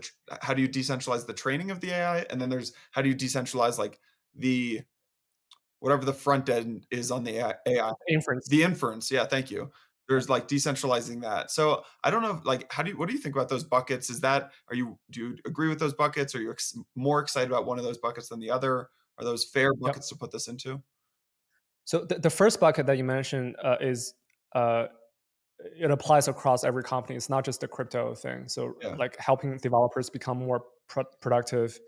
how do you decentralize the training of the AI? And then there's how do you decentralize, like, the whatever the front end is on the AI. inference. The inference, yeah, thank you. there's like decentralizing that. So I don't know, like, what do you think about those buckets? Do you agree with those buckets? Are you more excited about one of those buckets than the other? Are those fair Yep. buckets to put this into? So the first bucket that you mentioned is uh, it applies across every company. It's not just the crypto thing. So Yeah. like helping developers become more productive,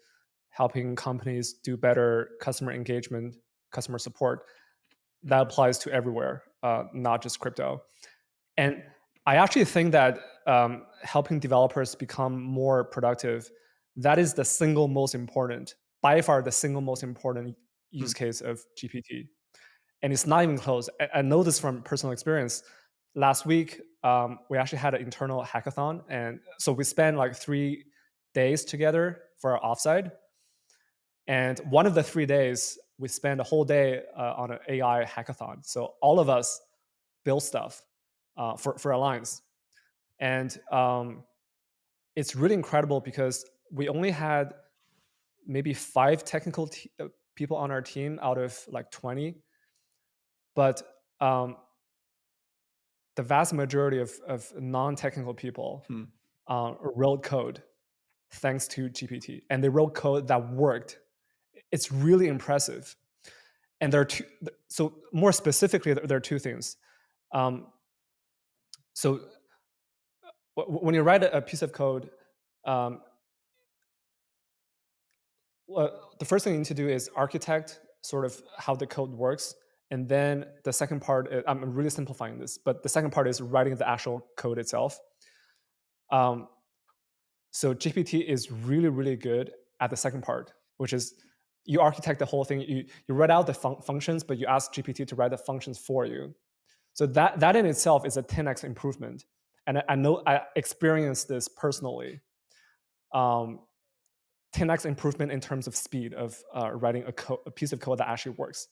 helping companies do better customer engagement, customer support. That applies to everywhere, not just crypto. And I actually think that helping developers become more productive, that is the single most important, by far the single most important Hmm. use case of GPT. And it's not even close. I know this from personal experience. Last week, we actually had an internal hackathon, and so we spent like 3 days together for our offsite. And one of the 3 days, we spent a whole day on an AI hackathon. So all of us built stuff for Alliance, and it's really incredible because we only had maybe 5 people on our team out of like 20, but the vast majority of non-technical people Hmm. wrote code thanks to GPT, and they wrote code that worked. It's really impressive. And there are two. So more specifically, there are two things. Um, so when you write a piece of code, um, the first thing you need to do is architect sort of how the code works. And then the second part, I'm really simplifying this, but the second part is writing the actual code itself. Um, so GPT is really, really good at the second part, which is you architect the whole thing. You write out the functions, but you ask GPT to write the functions for you. So that in itself is a 10x improvement. And I know I experienced this personally. Um, 10x improvement in terms of speed of writing a piece of code that actually works.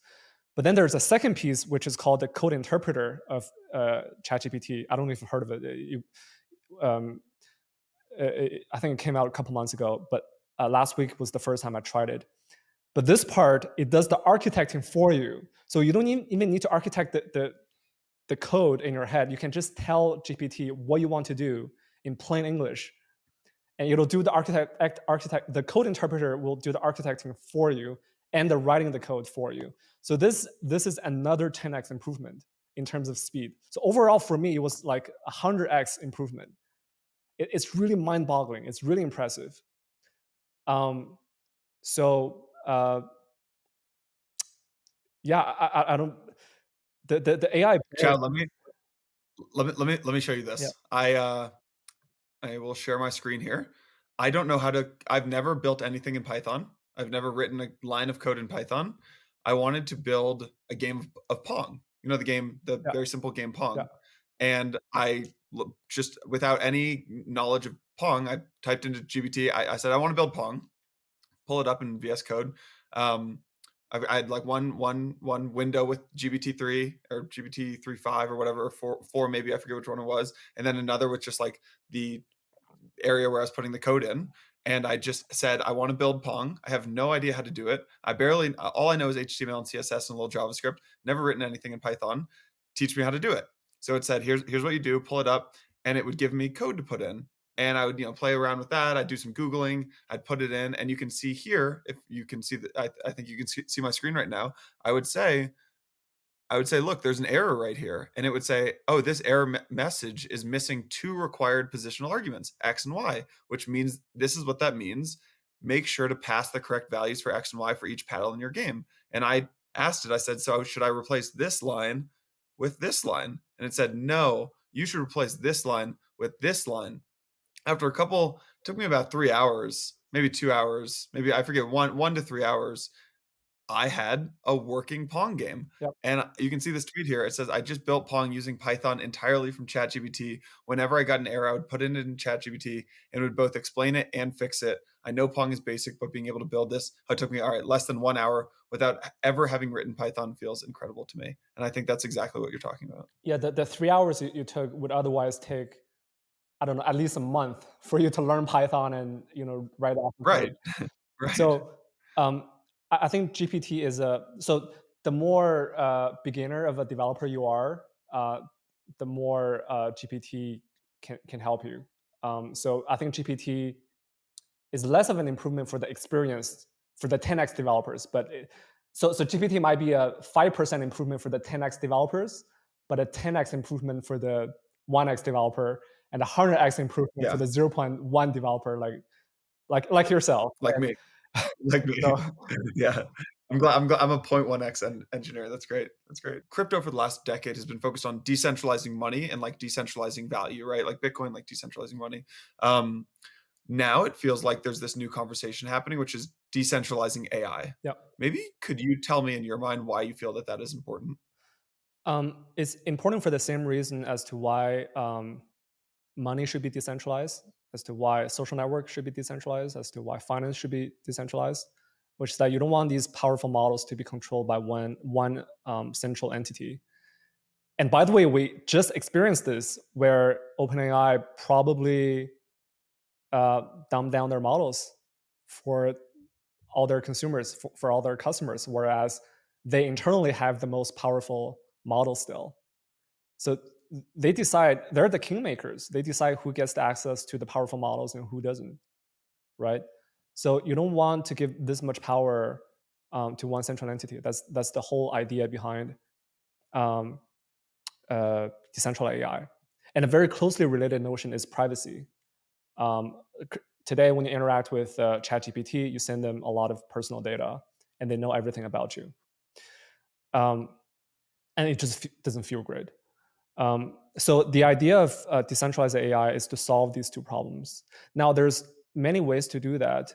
But then there's a second piece, which is called the code interpreter of ChatGPT. I don't know if you've heard of it. Um, I think it came out a couple months ago, but last week was the first time I tried it. But this part, it does the architecting for you. So you don't even need to architect the code in your head. You can just tell GPT what you want to do in plain English, and it'll do the architect. The code interpreter will do the architecting for you and the writing the code for you. So this is another 10x improvement in terms of speed. So overall, for me, it was like 100x improvement. It's really mind-boggling. It's really impressive. Um, so yeah, I don't the AI bears. Chad, let me show you Yeah, this. I will share my screen here. I don't know how to I've never built anything in Python. I've never written a line of code in Python. I wanted to build a game of Pong. You know the game, the yeah, very simple game yeah, Pong. And just without any knowledge of Pong, I typed into GPT. I said I want to build Pong. Pull it up in VS Code. Um, I had like one window with GPT-3 or GPT 3.5 or whatever, or four maybe, I forget which one it was, and then another with just like the area where I was putting the code in. And I just said, I want to build Pong. I have no idea how to do it. All I know is HTML and CSS and a little JavaScript, never written anything in Python. Teach me how to do it. So it said, here's what you do, pull it up, and it would give me code to put in. And I would, play around with that. I'd do some Googling, I'd put it in, and you can see here, if you can see that, I think you can see my screen right now. I would say, look, there's an error right here. And it would say, oh, this error message is missing two required positional arguments, X and Y, which means this is what that means. Make sure to pass the correct values for X and Y for each paddle in your game. And I asked it, I said, so should I replace this line with this line? And it said, no, you should replace this line with this line. After it took me about 3 hours, maybe 2 hours, maybe I forget, 1 to 3 hours. I had a working Pong game. yeah. And you can see this tweet here. It says, I just built Pong using Python entirely from ChatGPT. Whenever I got an error, I would put it in ChatGPT and it would both explain it and fix it. I know Pong is basic, but being able to build this, it took me, all right, less than 1 hour without ever having written Python feels incredible to me. And I think that's exactly what you're talking about. Yeah, the 3 hours you took would otherwise take, I don't know, at least a month for you to learn Python and write off the Right. code. Right. So I think GPT is so the more beginner of a developer you are, the more GPT can help you. So I think GPT is less of an improvement for the experience for the 10x developers, but so GPT might be a 5% improvement for the 10x developers, but a 10x improvement for the 1x developer, and a 100x improvement for Yeah, the 0.1 developer, like yourself. like me. Like me. So Yeah. I'm glad I'm a 0.1x engineer. That's great. That's great. Crypto for the last decade has been focused on decentralizing money and like decentralizing value, right? Like Bitcoin, like decentralizing money. Um, Now it feels like there's this new conversation happening, which is decentralizing AI. yeah, Maybe could you tell me in your mind why you feel that that is important? it's important for the same reason as to why money should be decentralized, as to why social network should be decentralized, as to why finance should be decentralized, which is that you don't want these powerful models to be controlled by one central entity. And by the way, we just experienced this where OpenAI probably dumbed down their models for all their consumers, for all their customers, whereas they internally have the most powerful model still. So they decide, they're the kingmakers. They decide who gets the access to the powerful models and who doesn't, right? So you don't want to give this much power to one central entity. That's the whole idea behind um, decentralized AI. And a very closely related notion is privacy. Um, Today, when you interact with ChatGPT, you send them a lot of personal data, and they know everything about you. Um, and it just doesn't feel great. So the idea of decentralized AI is to solve these two problems. Now, there's many ways to do that.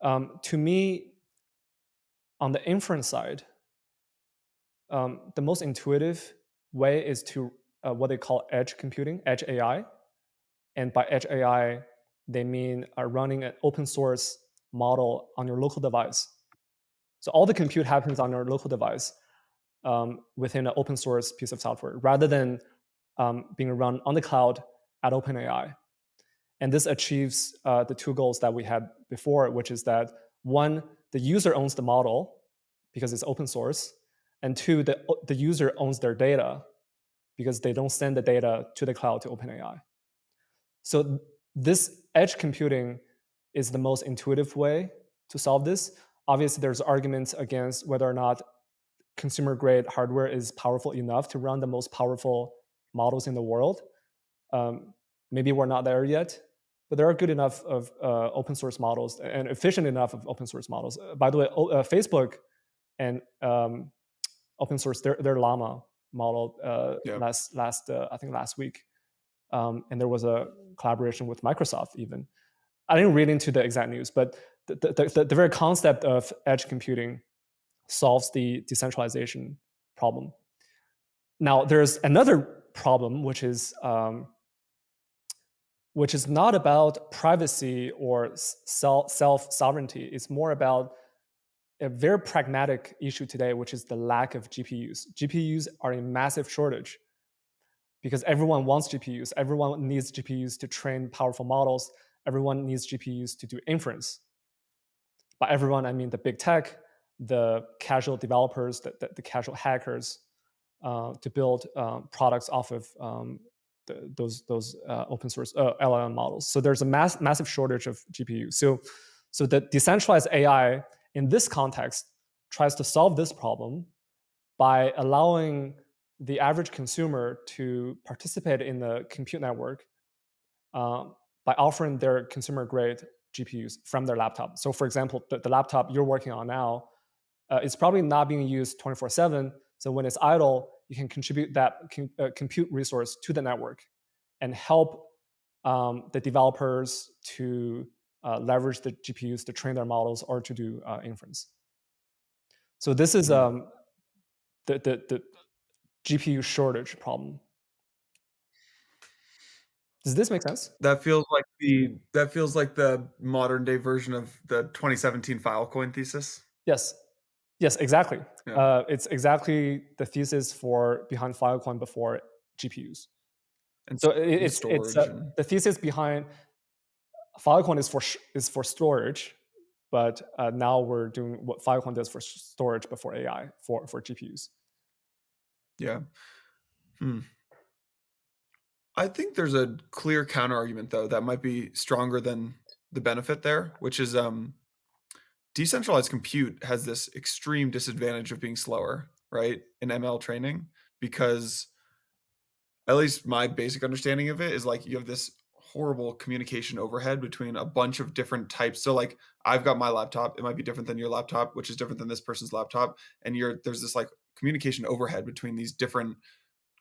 To me, on the inference side, the most intuitive way is to what they call edge computing, edge AI. And by edge AI, they mean running an open source model on your local device. So all the compute happens on your local device within an open source piece of software, rather than being run on the cloud at OpenAI. And this achieves the two goals that we had before, which is that one, the user owns the model because it's open source, and two, the user owns their data because they don't send the data to the cloud to OpenAI. So this edge computing is the most intuitive way to solve this. Obviously, there's arguments against whether or not consumer grade hardware is powerful enough to run the most powerful models in the world. Um, Maybe we're not there yet, but there are good enough of open source models and efficient enough of open source models. By the way, Facebook and open source their Llama model Yeah. last I think last week, and there was a collaboration with Microsoft even. I didn't read into the exact news, but the very concept of edge computing solves the decentralization problem. Now, there's another problem, which is not about privacy or self sovereignty. It's more about a very pragmatic issue today, which is the lack of GPUs. GPUs are in massive shortage because everyone wants GPUs. Everyone needs GPUs to train powerful models. Everyone needs GPUs to do inference. By everyone, I mean the big tech, the casual developers, the casual hackers, to build products off of those open source LLM models. So there's a massive shortage of GPU. So the decentralized AI in this context tries to solve this problem by allowing the average consumer to participate in the compute network by offering their consumer grade GPUs from their laptop. So, for example, the laptop you're working on now is probably not being used 24/7. So when it's idle, you can contribute that compute resource to the network and help the developers to leverage the GPUs to train their models or to do inference. So this is Mm. the GPU shortage problem. Does this make sense? That feels like the modern day version of the 2017 Filecoin thesis. Yes. Yes, exactly. Yeah. It's exactly the thesis for behind Filecoin before GPUs. And So and it's storage and the thesis behind Filecoin is for storage, but now we're doing what Filecoin does for storage before AI for GPUs. yeah. Hmm. I think there's a clear counter argument though that might be stronger than the benefit there, which is decentralized compute has this extreme disadvantage of being slower, right? In ML training, because at least my basic understanding of it is like you have this horrible communication overhead between a bunch of different types. So like I've got my laptop, it might be different than your laptop, which is different than this person's laptop, and there's this like communication overhead between these different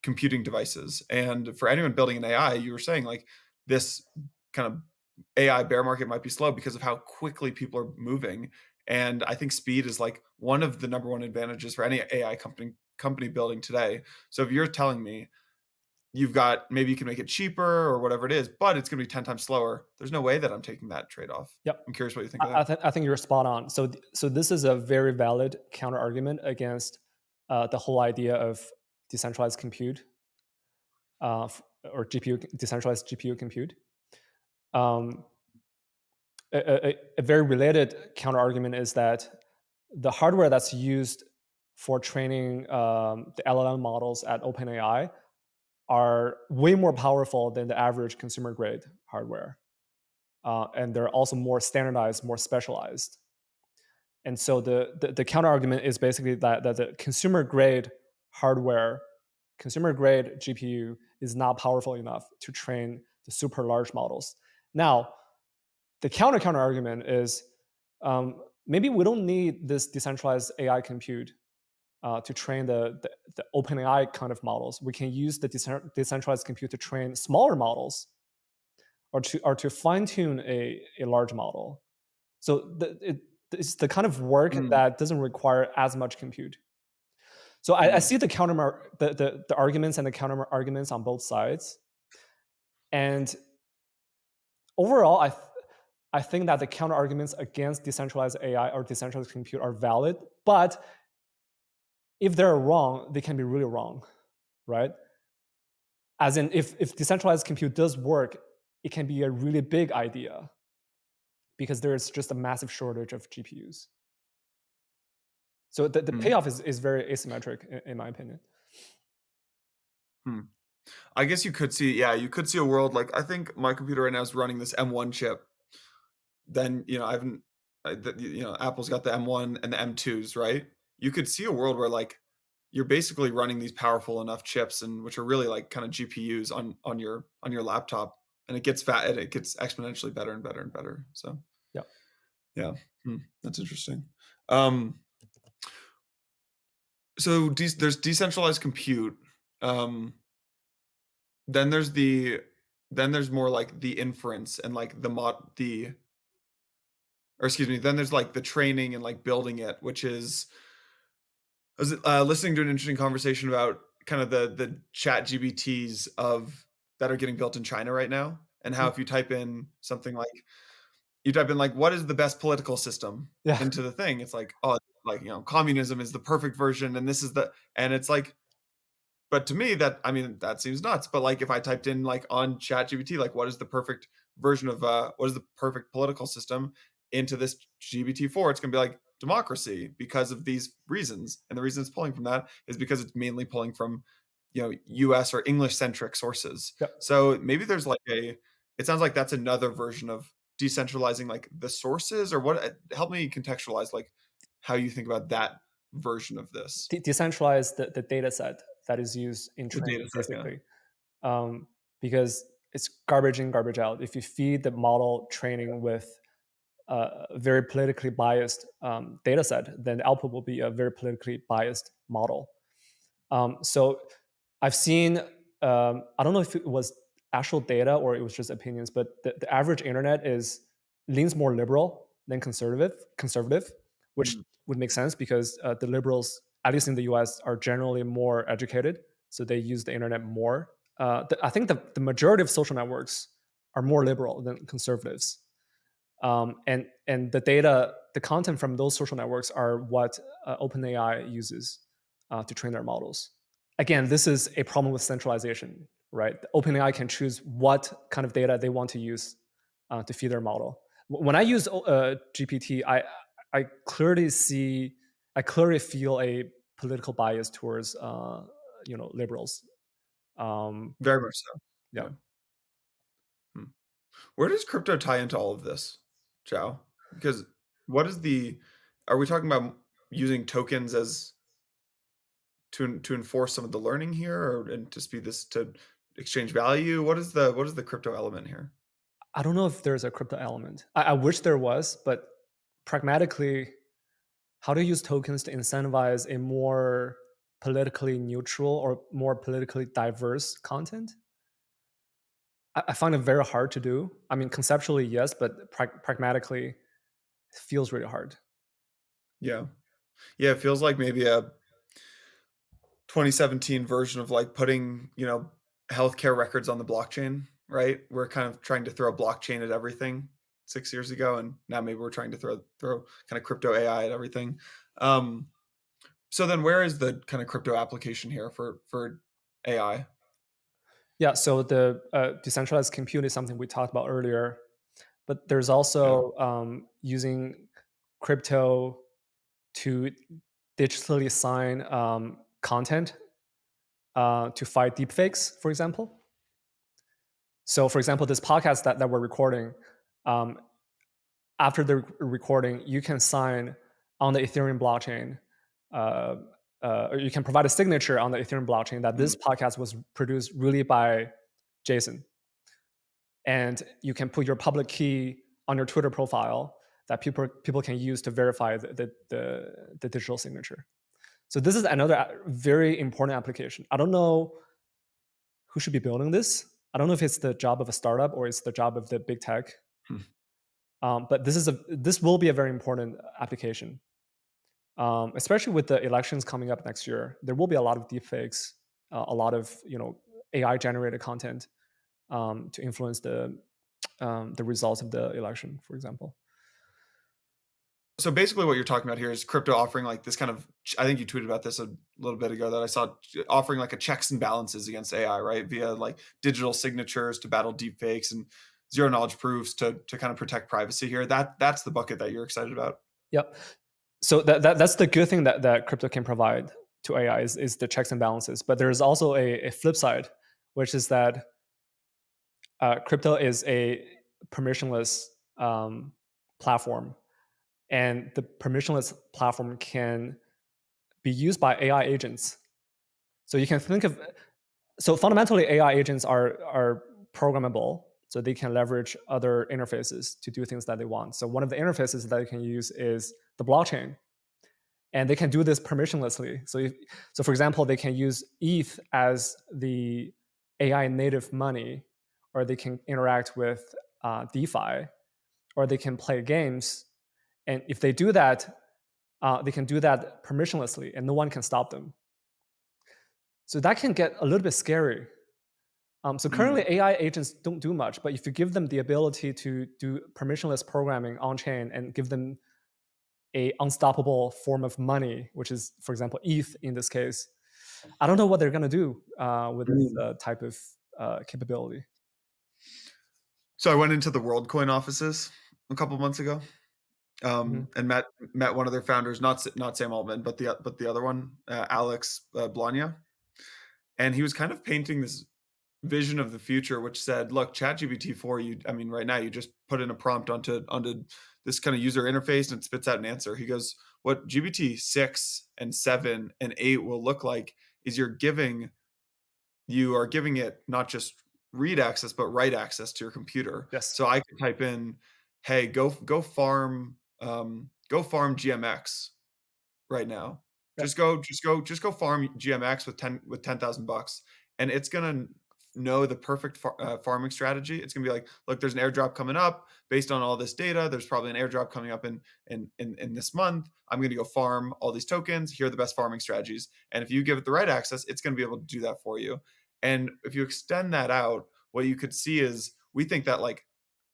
computing devices. And for anyone building an AI, you were saying like this kind of AI bear market might be slow because of how quickly people are moving. And I think speed is like one of the number one advantages for any AI company building today. So if you're telling me you've got maybe you can make it cheaper or whatever it is, but it's going to be 10 times slower, there's no way that I'm taking that trade off. Yep. I'm curious what you think of I, that. I think you're spot on. So this is a very valid counter argument against the whole idea of decentralized compute or GPU, decentralized GPU compute. Um, a very related counter argument is that the hardware that's used for training the LLM models at OpenAI are way more powerful than the average consumer grade hardware. And they're also more standardized, more specialized. And so the counter argument is basically that the consumer grade hardware, consumer grade GPU is not powerful enough to train the super large models. Now, the counter argument is maybe we don't need this decentralized AI compute to train the OpenAI kind of models. We can use the decentralized compute to train smaller models or to fine tune a large model. So it's the kind of work Mm, that doesn't require as much compute. So I mm, see the arguments and the counter arguments on both sides. And overall, I think that the counter arguments against decentralized AI or decentralized compute are valid. But if they're wrong, they can be really wrong, right? As in, if decentralized compute does work, it can be a really big idea because there is just a massive shortage of GPUs. So the mm, payoff is very asymmetric, in my opinion. mm. I guess you could see, yeah, you could see a world like I think my computer right now is running this M1 chip. Then I haven't, Apple's got the M1 and the M2s, right? You could see a world where like you're basically running these powerful enough chips, and which are really like kind of GPUs on your laptop, and it gets fat, and it gets exponentially better and better and better. So Yeah. yeah, that's interesting. Um, so there's decentralized compute. Um, then there's more like the inference and like or excuse me, then there's like the training and like building it, which is I was listening to an interesting conversation about kind of the chat GBTs of that are getting built in China right now, and how Mm. if you type in something like what is the best political system Yeah. into the thing, it's like, oh, like communism is the perfect version, and this is and it's like, but to me, that I mean, that seems nuts. But like if I typed in like on ChatGPT, like what is the perfect version of what is the perfect political system into this GPT-4, it's gonna be like democracy because of these reasons. And the reason it's pulling from that is because it's mainly pulling from US or English centric sources. Yep. So maybe there's like it sounds like that's another version of decentralizing like the sources, or what help me contextualize like how you think about that version of this. Decentralize the data set that is used in The data training, set, yeah. basically, because it's garbage in, garbage out. If you feed the model training with a very politically biased data set, then the output will be a very politically biased model. So I've seen, I don't know if it was actual data or it was just opinions, but the average internet leans more liberal than conservative, which Mm. would make sense because the liberals, at least in the US, are generally more educated. So they use the internet more. I think the majority of social networks are more liberal than conservatives. And the content from those social networks are what OpenAI uses to train their models. Again, this is a problem with centralization, right? OpenAI can choose what kind of data they want to use to feed their model. When I use GPT, I clearly see, I clearly feel a political bias towards liberals. Um, Very much so. Yeah. Yeah. Hmm. Where does crypto tie into all of this, Chao? Because what is the are we talking about using tokens as to enforce some of the learning here or and to speed this to exchange value? What is the crypto element here? I don't know if there's a crypto element. I wish there was, but pragmatically, how to use tokens to incentivize a more politically neutral or more politically diverse content? I find it very hard to do. I mean, conceptually, yes, but pragmatically, it feels really hard. Yeah. Yeah, it feels like maybe a 2017 version of like putting, healthcare records on the blockchain, right? We're kind of trying to throw blockchain at everything 6 years ago, and now maybe we're trying to throw kind of crypto AI at everything. Um, so then, where is the kind of crypto application here for AI? Yeah, so the decentralized compute is something we talked about earlier, but there's Yeah. also using crypto to digitally sign content to fight deepfakes, for example. So, for example, this podcast that we're recording, um, after the recording, you can sign on the Ethereum blockchain. Uh, or you can provide a signature on the Ethereum blockchain that Mm, this podcast was produced really by Jason. And you can put your public key on your Twitter profile that people can use to verify the digital signature. So this is another very important application. I don't know who should be building this. I don't know if it's the job of a startup or it's the job of the big tech. hmm. But this will be a very important application, especially with the elections coming up next year. There will be a lot of deepfakes, a lot of AI generated content to influence the results of the election, for example. So basically, what you're talking about here is crypto offering like this kind of. I think you tweeted about this a little bit ago that I saw offering like a checks and balances against AI, right? Via like digital signatures to battle deepfakes and zero knowledge proofs to kind of protect privacy here. That's the bucket that you're excited about. Yep. So that's the good thing that crypto can provide to AI is the checks and balances. But there's also a flip side, which is that crypto is a permissionless platform, and the permissionless platform can be used by AI agents. So you can think of so fundamentally AI agents are programmable, so they can leverage other interfaces to do things that they want. So one of the interfaces that they can use is the blockchain, and they can do this permissionlessly. So for example, they can use ETH as the AI native money, or they can interact with DeFi, or they can play games. And if they do that, they can do that permissionlessly, and no one can stop them. So that can get a little bit scary. So currently, Mm, AI agents don't do much, but if you give them the ability to do permissionless programming on chain and give them a unstoppable form of money, which is, for example, ETH in this case, I don't know what they're going to do with this mm. type of capability. So I went into the WorldCoin offices a couple months ago, Mhm. and met one of their founders, not Sam Altman, but the other one, Alex Blania, and he was kind of painting this vision of the future, which said, "Look, ChatGPT 4, I mean, right now, you just put in a prompt onto this kind of user interface, and it spits out an answer." He goes, "What GPT 6 and 7 and 8 will look like is you are giving it not just read access, but write access to your computer. Yes. So I could type in, "Hey, go farm GMX right now. Yeah. Just go farm GMX with 10,000 bucks, and it's gonna know the perfect farming strategy. It's gonna be like, look, there's an airdrop coming up based on all this data. There's probably an airdrop coming up in this month. I'm gonna go farm all these tokens. Here are the best farming strategies. And if you give it the right access, it's gonna be able to do that for you. And if you extend that out, what you could see is we think that like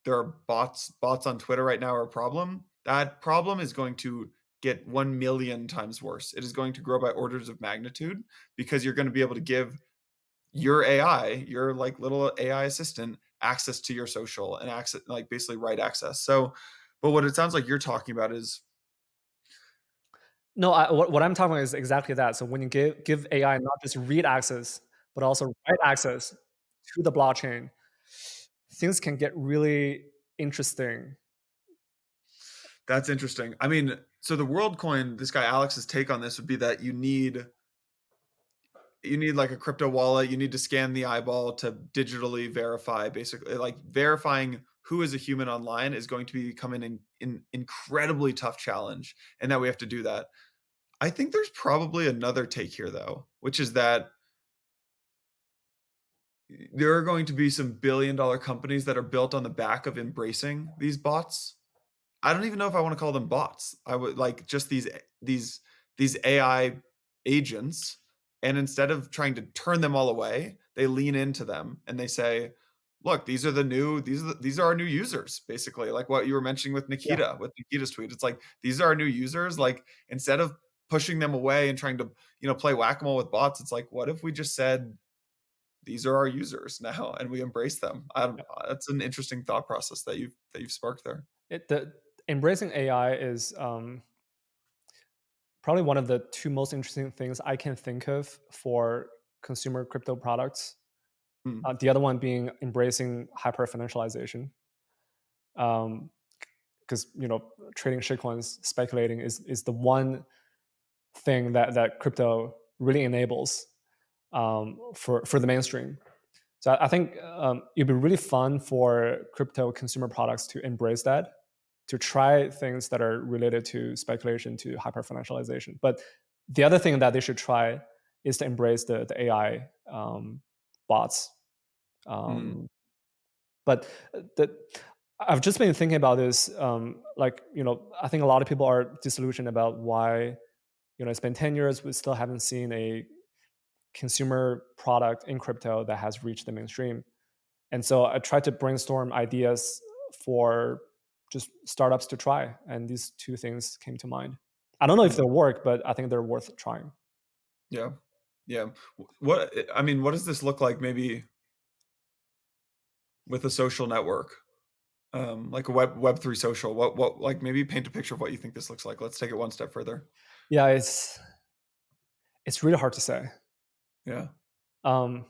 there are bots on Twitter right now are a problem. That problem is going to get 1 million times worse. It is going to grow by orders of magnitude because you're going to be able to give your AI, your like little AI assistant, access to your social and access, like basically right access. So, but what it sounds like you're talking about is, No, what I'm talking about is exactly that. So when you give AI not just read access, but also write access, to the blockchain, things can get really interesting. That's interesting. I mean, so the WorldCoin, this guy Alex's take on this would be that you need like a crypto wallet, you need to scan the eyeball to digitally verify, basically like verifying who is a human online is going to become an incredibly tough challenge, and that we have to do that. I think there's probably another take here though, which is that there are going to be some billion-dollar companies that are built on the back of embracing these bots. I don't even know if I wanna call them bots. I would like just these these AI agents, and instead of trying to turn them all away, they lean into them and they say, "Look, these are our new users," basically, like what you were mentioning with Yeah, Nikita, with Nikita's tweet. It's like, "These are our new users," like, instead of pushing them away and trying to, play whack-a-mole with bots, it's like, what if we just said, "These are our users now," and we embrace them? I don't yeah. That's an interesting thought process that you've sparked there. The embracing AI is probably one of the two most interesting things I can think of for consumer crypto products. Mm, The other one being embracing hyper financialization. Um, because trading shitcoins, speculating is the one thing that crypto really enables for the mainstream. So I think it'd be really fun for crypto consumer products to embrace that, to try things that are related to speculation, to hyper financialization. But the other thing that they should try is to embrace the AI bots. mm, Um, but the I've just been thinking about this. I think a lot of people are disillusioned about why it's been 10 years, we still haven't seen a consumer product in crypto that has reached the mainstream. And so I tried to brainstorm ideas for just startups to try, and these two things came to mind. I don't know if mm. they'll work, but I think they're worth trying. Yeah. Yeah. I mean, what does this look like maybe with a social network? Like a Web3 social? What like, maybe paint a picture of what you think this looks like. Let's take it one step further. Yeah, it's really hard to say. Yeah. Um,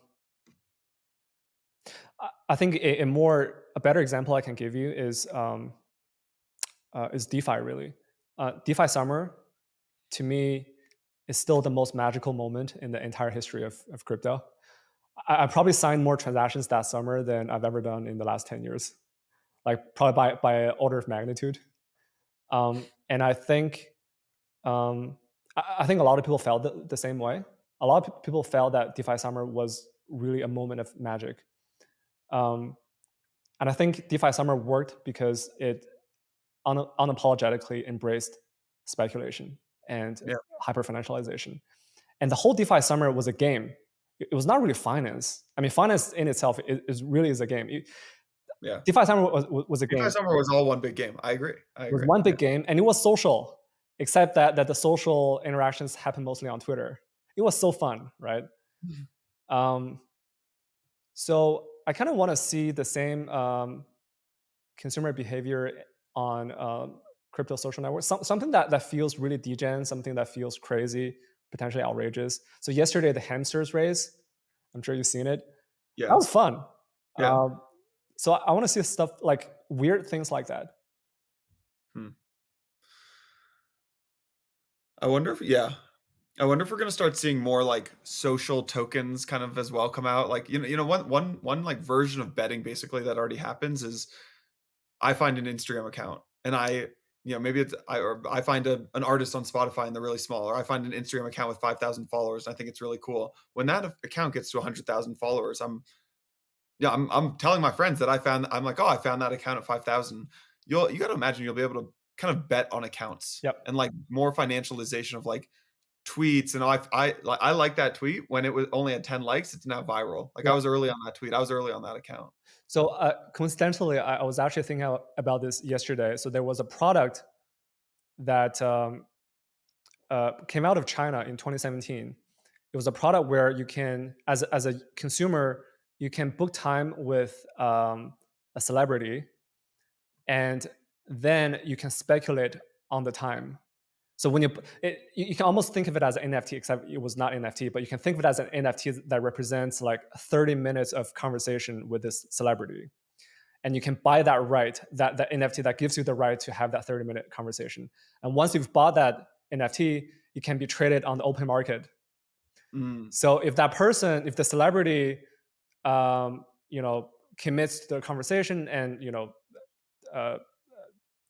I think a better example I can give you is DeFi. Really, DeFi summer to me is still the most magical moment in the entire history of crypto. I probably signed more transactions that summer than I've ever done in the last 10 years, like probably by an order of magnitude. And I think I think a lot of people felt the same way. A lot of people felt that DeFi Summer was really a moment of magic. Um, and I think DeFi Summer worked because it unapologetically embraced speculation and Yeah. hyper financialization. And the whole DeFi Summer was a game. It was not really finance. I mean, finance in itself is really is a game. Yeah. DeFi Summer was a DeFi game. summer was all one big game. I agree. I It was agree. one Yeah. big game, and it was social, except that the social interactions happened mostly on Twitter. It was so fun, right? Mhm. Um, so I kind of want to see the same consumer behavior on crypto social networks. Something that feels really degen, something that feels crazy, potentially outrageous. So yesterday, the hamsters race. I'm sure you've seen it. That Yeah. was fun. Yeah. Um, so I want to see stuff like weird things like that. Hmm. I wonder if yeah. I wonder if we're gonna start seeing more like social tokens kind of as well come out. Like, one like version of betting basically that already happens is I find an Instagram account and maybe I find an artist on Spotify and they're really small, or I find an Instagram account with 5,000 followers. And I think it's really cool. When that account gets to 100,000 followers, I'm telling my friends that I'm like, oh, I found that account at 5,000. You got to imagine you'll be able to kind of bet on accounts Yep. and like more financialization of like tweets. And I like that tweet when it was only had 10 likes. It's now viral. Like I Yep. was early on that tweet. I was early on that account. So coincidentally, I was actually thinking about this yesterday. So there was a product that came out of China in 2017. It was a product where you can, as a consumer, you can book time with a celebrity, and then you can speculate on the time. So when you can almost think of it as an NFT, except it was not NFT, but you can think of it as an NFT that represents like 30 minutes of conversation with this celebrity. And you can buy that right, that NFT that gives you the right to have that 30-minute conversation. And once you've bought that NFT, it can be traded on the open market. Mm. So if that person, if the celebrity, you know, commits to the conversation and uh,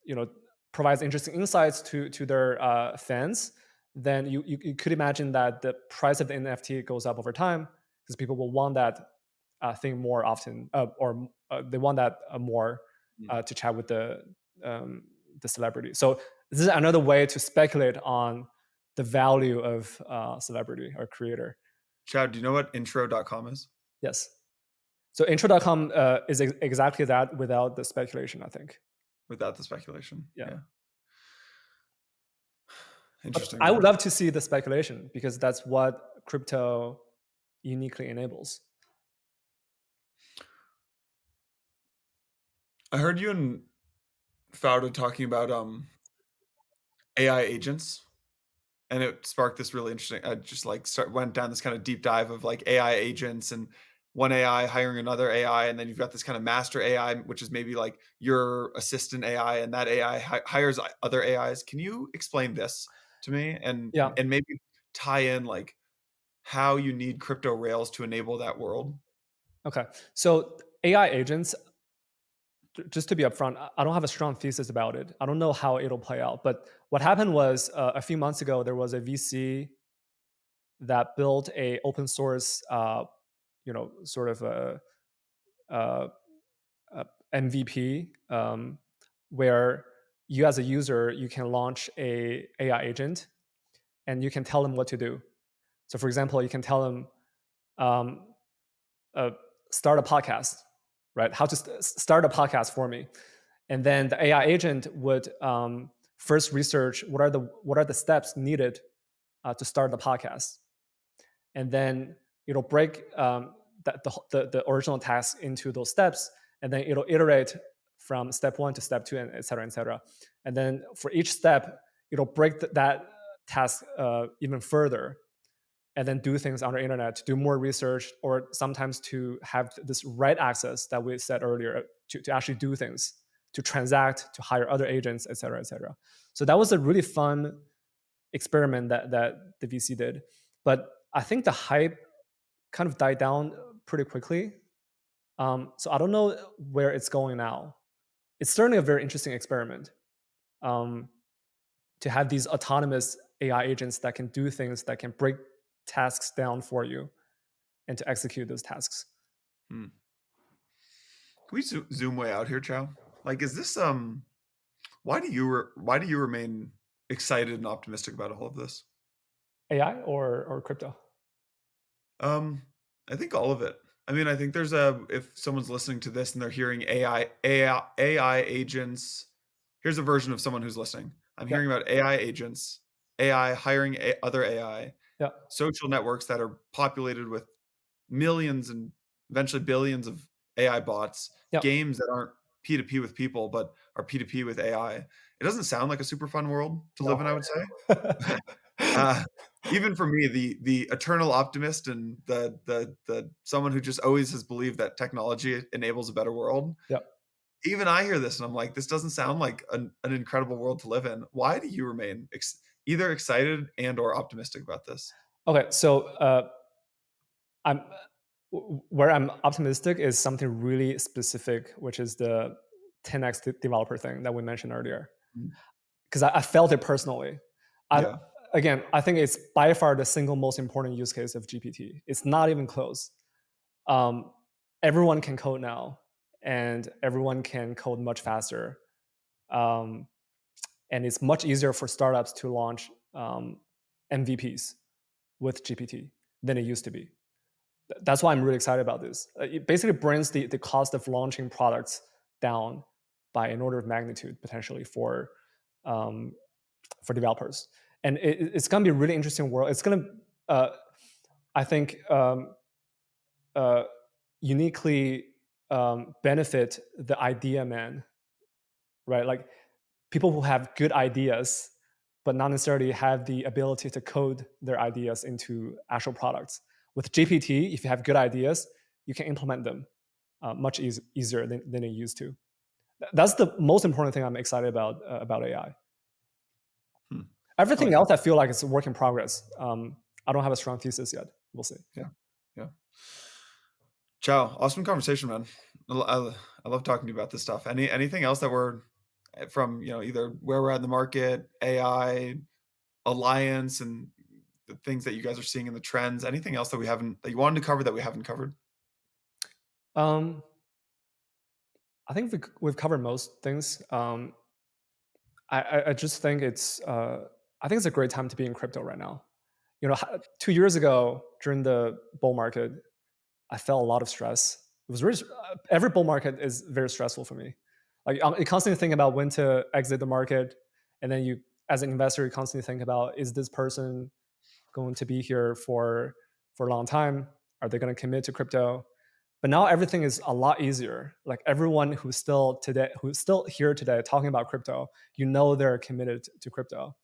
you know provides interesting insights to their fans, then you could imagine that the price of the NFT goes up over time because people will want that thing more often, or they want that more Mm. to chat with the celebrity. So this is another way to speculate on the value of celebrity or creator. Chad, do you know what intro.com is? Yes. So intro.com is exactly that without the speculation, I think. Without the speculation. Yeah. Yeah. But Interesting, I would man. love to see the speculation because that's what crypto uniquely enables. I heard you and Fauda talking about AI agents, and it sparked this really interesting. I just like went down this kind of deep dive of like AI agents and one AI hiring another AI, and then you've got this kind of master AI, which is maybe like your assistant AI, and that AI hires other AIs. Can you explain this to me, and Yeah. maybe tie in like how you need crypto rails to enable that world? Okay. So AI agents, just to be upfront, I don't have a strong thesis about it. I don't know how it'll play out. But what happened was a few months ago, there was a VC that built a open source, sort of a, a MVP, where you as a user you can launch a AI agent and you can tell them what to do. So, for example, you can tell them um, uh, start a podcast, right? How to start a podcast for me, and then the AI agent would first research what are the steps needed to start the podcast, and then it'll break the original task into those steps, and then it'll iterate from step one to step two, and et cetera, et cetera. And then for each step, it'll break that task even further and then do things on the internet to do more research or sometimes to have this right access that we said earlier to actually do things, to transact, to hire other agents, et cetera, et cetera. So that was a really fun experiment that the VC did. But I think the hype kind of died down pretty quickly. So I don't know where it's going now. It's certainly a very interesting experiment um, to have these autonomous AI agents that can do things, that can break tasks down for you and to execute those tasks. Hmm. Can we zoom way out here, Chow? Like, is this why do you remain excited and optimistic about all of this? AI or crypto? Um, I think all of it. I mean, I think there's a if someone's listening to this and they're hearing AI agents, here's a version of someone who's listening. I'm Yeah, hearing about AI agents, AI hiring other AI, yeah, social networks that are populated with millions and eventually billions of AI bots, yeah. games that aren't P2P with people, but are P2P with AI. It doesn't sound like a super fun world to live No. in, I would say. Uh, even for me, the eternal optimist and the someone who just always has believed that technology enables a better world. Yeah. Even I hear this and I'm like, this doesn't sound like an incredible world to live in. Why do you remain either excited and or optimistic about this? Okay, so I'm where I'm optimistic is something really specific, which is the 10x developer thing that we mentioned earlier. Mm. Because I felt it personally. I, Yeah. again, I think it's by far the single most important use case of GPT. It's not even close. Um, Everyone can code now, and everyone can code much faster. Um, and it's much easier for startups to launch MVPs with GPT than it used to be. That's why I'm really excited about this. It basically brings the cost of launching products down by an order of magnitude potentially um, for developers. And it's going to be a really interesting world. It's going to, I think, uh, uniquely benefit the idea man, right? Like people who have good ideas but not necessarily have the ability to code their ideas into actual products. With GPT, if you have good ideas, you can implement them much easier than it used to. That's the most important thing I'm excited about AI. Hmm. I Everything like that. else, I feel like it's a work in progress. I don't have a strong thesis yet. We'll see. Yeah. Yeah. Ciao. Awesome conversation, man. I love talking to you about this stuff. Anything else that we're from, either where we're at in the market, AI, Alliance, and the things that you guys are seeing in the trends, anything else that you wanted to cover that we haven't covered? Um, I think we've covered most things. I just think I think it's a great time to be in crypto right now. 2 years ago during the bull market, I felt a lot of stress. It was really every bull market is very stressful for me. Like you constantly think about when to exit the market, and then as an investor, you constantly think about, is this person going to be here for a long time? Are they going to commit to crypto? But now everything is a lot easier. Like everyone who's still here today talking about crypto, they're committed to crypto.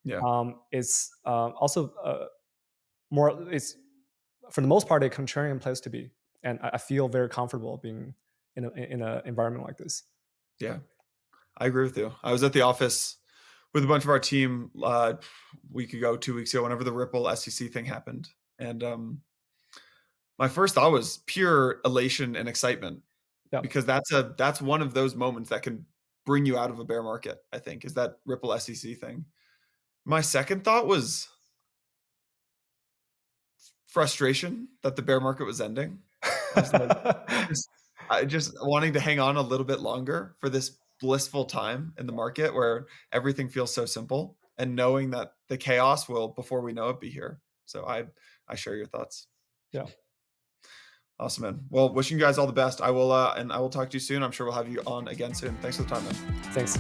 Yeah. It's also more. It's for the most part a contrarian place to be, and I feel very comfortable being in an environment like this. Yeah. I agree with you. I was at the office with a bunch of our team week ago, 2 weeks ago, whenever the Ripple SEC thing happened. And my first thought was pure elation and excitement, Yeah. because that's one of those moments that can bring you out of a bear market, I think, is that Ripple SEC thing. My second thought was frustration that the bear market was ending. I was like, just I just wanting to hang on a little bit longer for this blissful time in the market where everything feels so simple, and knowing that the chaos will, before we know it, be here. So I share your thoughts. Yeah. Awesome, man. Well, wishing you guys all the best. I will talk to you soon. I'm sure we'll have you on again soon. Thanks for the time, man. Thanks.